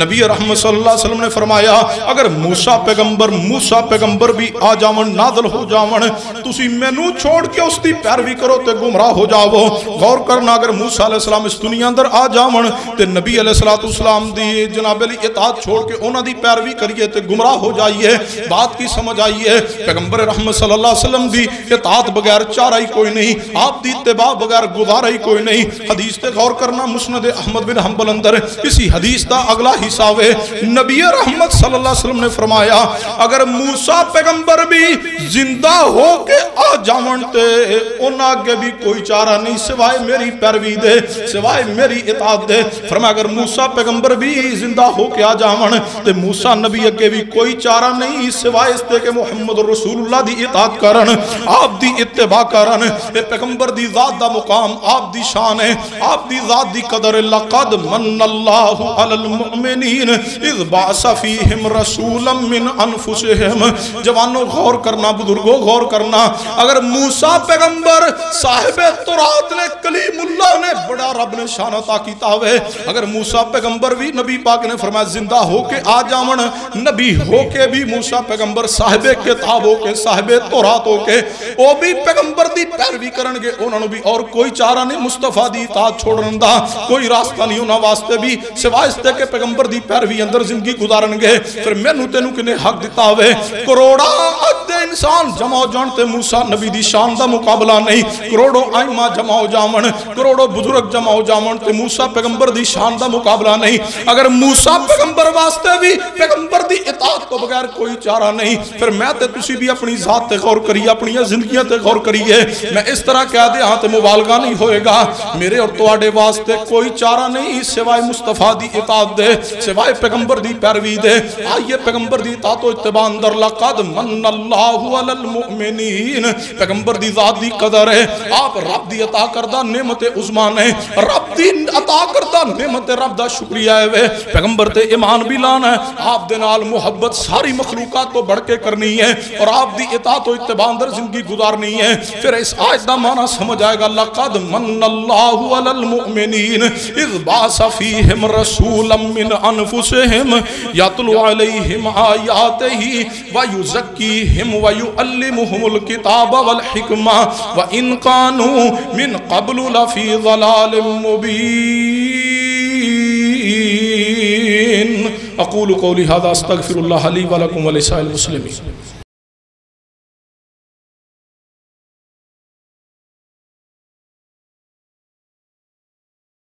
نبی رحمت صلی اللہ علیہ وسلم نے فرمایا اگر موسیٰ پیغمبر بھی آ جاون، نازل ہو جاون، تسی مینوں چھوڑ کے اس دی پیروی کرو تے گمراہ ہو جاؤ۔ غور کرنا، اگر موسیٰ علیہ السلام اس دنیا اندر آ جاون تے نبی علیہ السلام دی جناب علی اطاعت چھوڑ کے انہاں دی پیروی کریے تے گمراہ ہو جائیے۔ بات کی سمجھ آئیے، پیغمبر رحمت صلی اللہ علیہ وسلم دی اطاعت بغیر چارہ ہی کوئی نہیں، آپ دی اتباع بغیر گزارہ ہی کوئی نہیں۔ حدیث تے غور کرنا، مسند احمد بن حنبل اندر اسی حدیث حدیث دا اگلا حصہ وے نبی رحمت صلی اللہ علیہ وسلم نے فرمایا اگر موسیٰ پیغمبر بھی زندہ ہو کے آ جاون تے انہاں کے بھی کوئی چارہ نہیں سوائے میری پیروی دے سوائے میری اطاعت دے فرمایا اگر موسیٰ پیغمبر بھی زندہ ہو کے آ جاون تے موسیٰ نبی کے بھی کوئی چارہ نہیں سوائے اس تے کہ محمد رسول اللہ دی اطاعت کرن آپ دی اتباع کرن اے پیغمبر دی ذات دا مقام آپ دی شان ہے آپ دی ذات دی قدر لقد من اللہ علی المؤمنین اذ بعث فیہم رسولا من انفسہم جوانوں غور کرنا بزرگوں غور کرنا اگر موسیٰ پیغمبر صاحب تورات نے کلیم اللہ نے بڑا رب نے شان عطا کیتا ہوئے اگر موسیٰ پیغمبر بھی نبی پاک نے فرمایا زندہ ہو کے آ جاون نبی ہو کے بھی موسیٰ پیغمبر صاحب کتاب ہو کے صاحب تورات ہو کے وہ بھی پیغمبر دی پیروی کرنگے انہوں نے بھی اور کوئی چارہ نہیں مصطفیٰ دی اطاعت چھوڑن دا کوئی راستہ نہیں انہاں واسطے بھی سوائے اس تے کہ پیغمبر دی پیروی اندر زندگی گزارنگے پھر میں تینوں کنے حق دیتا ہوئے کروڑا عدد انسان جمع ہو جانتے موسیٰ نبی دی شان دا مقابلہ نہیں کروڑوں آئمہ جمع ہو جامن کروڑوں بزرگ جمع ہو جامن تے موسیٰ پیغمبر دی شان دا مقابلہ نہیں اگر موسیٰ پیغمبر واسطے بھی پیغمبر دی اطاعت کو بغیر کوئی چارہ نہیں پھر میں تے تسی بھی اپنی ذات تے غور کریے اپنی زندگیاں تے غور کریے میں اس طرح کہہ دے ہاں تے مبالغہ نہیں ہوئے گا میرے اور تواڈے واسطے کوئی چارہ نہیں سوائے مصطفیٰ دی اطاعت دے سوائے پیغمبر دی پیروی دے آئیے پیغمبر دی اطاعت و اتباع اندر لقد من اللہ علی المؤمنین پیغمبر دی ذات دی قدر ہے آپ رب دی عطا کردہ نعمت عظمان ہے رب دی عطا کردہ نعمت رب دا شکریہ ہے پیغمبر تے ایمان بھی لانا ہے آپ دے نال محبت ساری مخلوقات تو بڑھ کے کرنی ہے اور آپ دی اطاعت و اتباع اندر زندگی گزارنی ہے پھر اس آیت دا معنی سمجھ آئے گا لقد من اللہ علی المؤمنین اذ بعث فیہم رسولا من انفسہم یتلو علیہم آیاتہ ویزکیہم ویعلمہم الکتاب والحکمہ وان کانوا من قبل لفی ضلال مبین اقول قولی هذا استغفر اللہ لی ولکم ولسائر المسلمین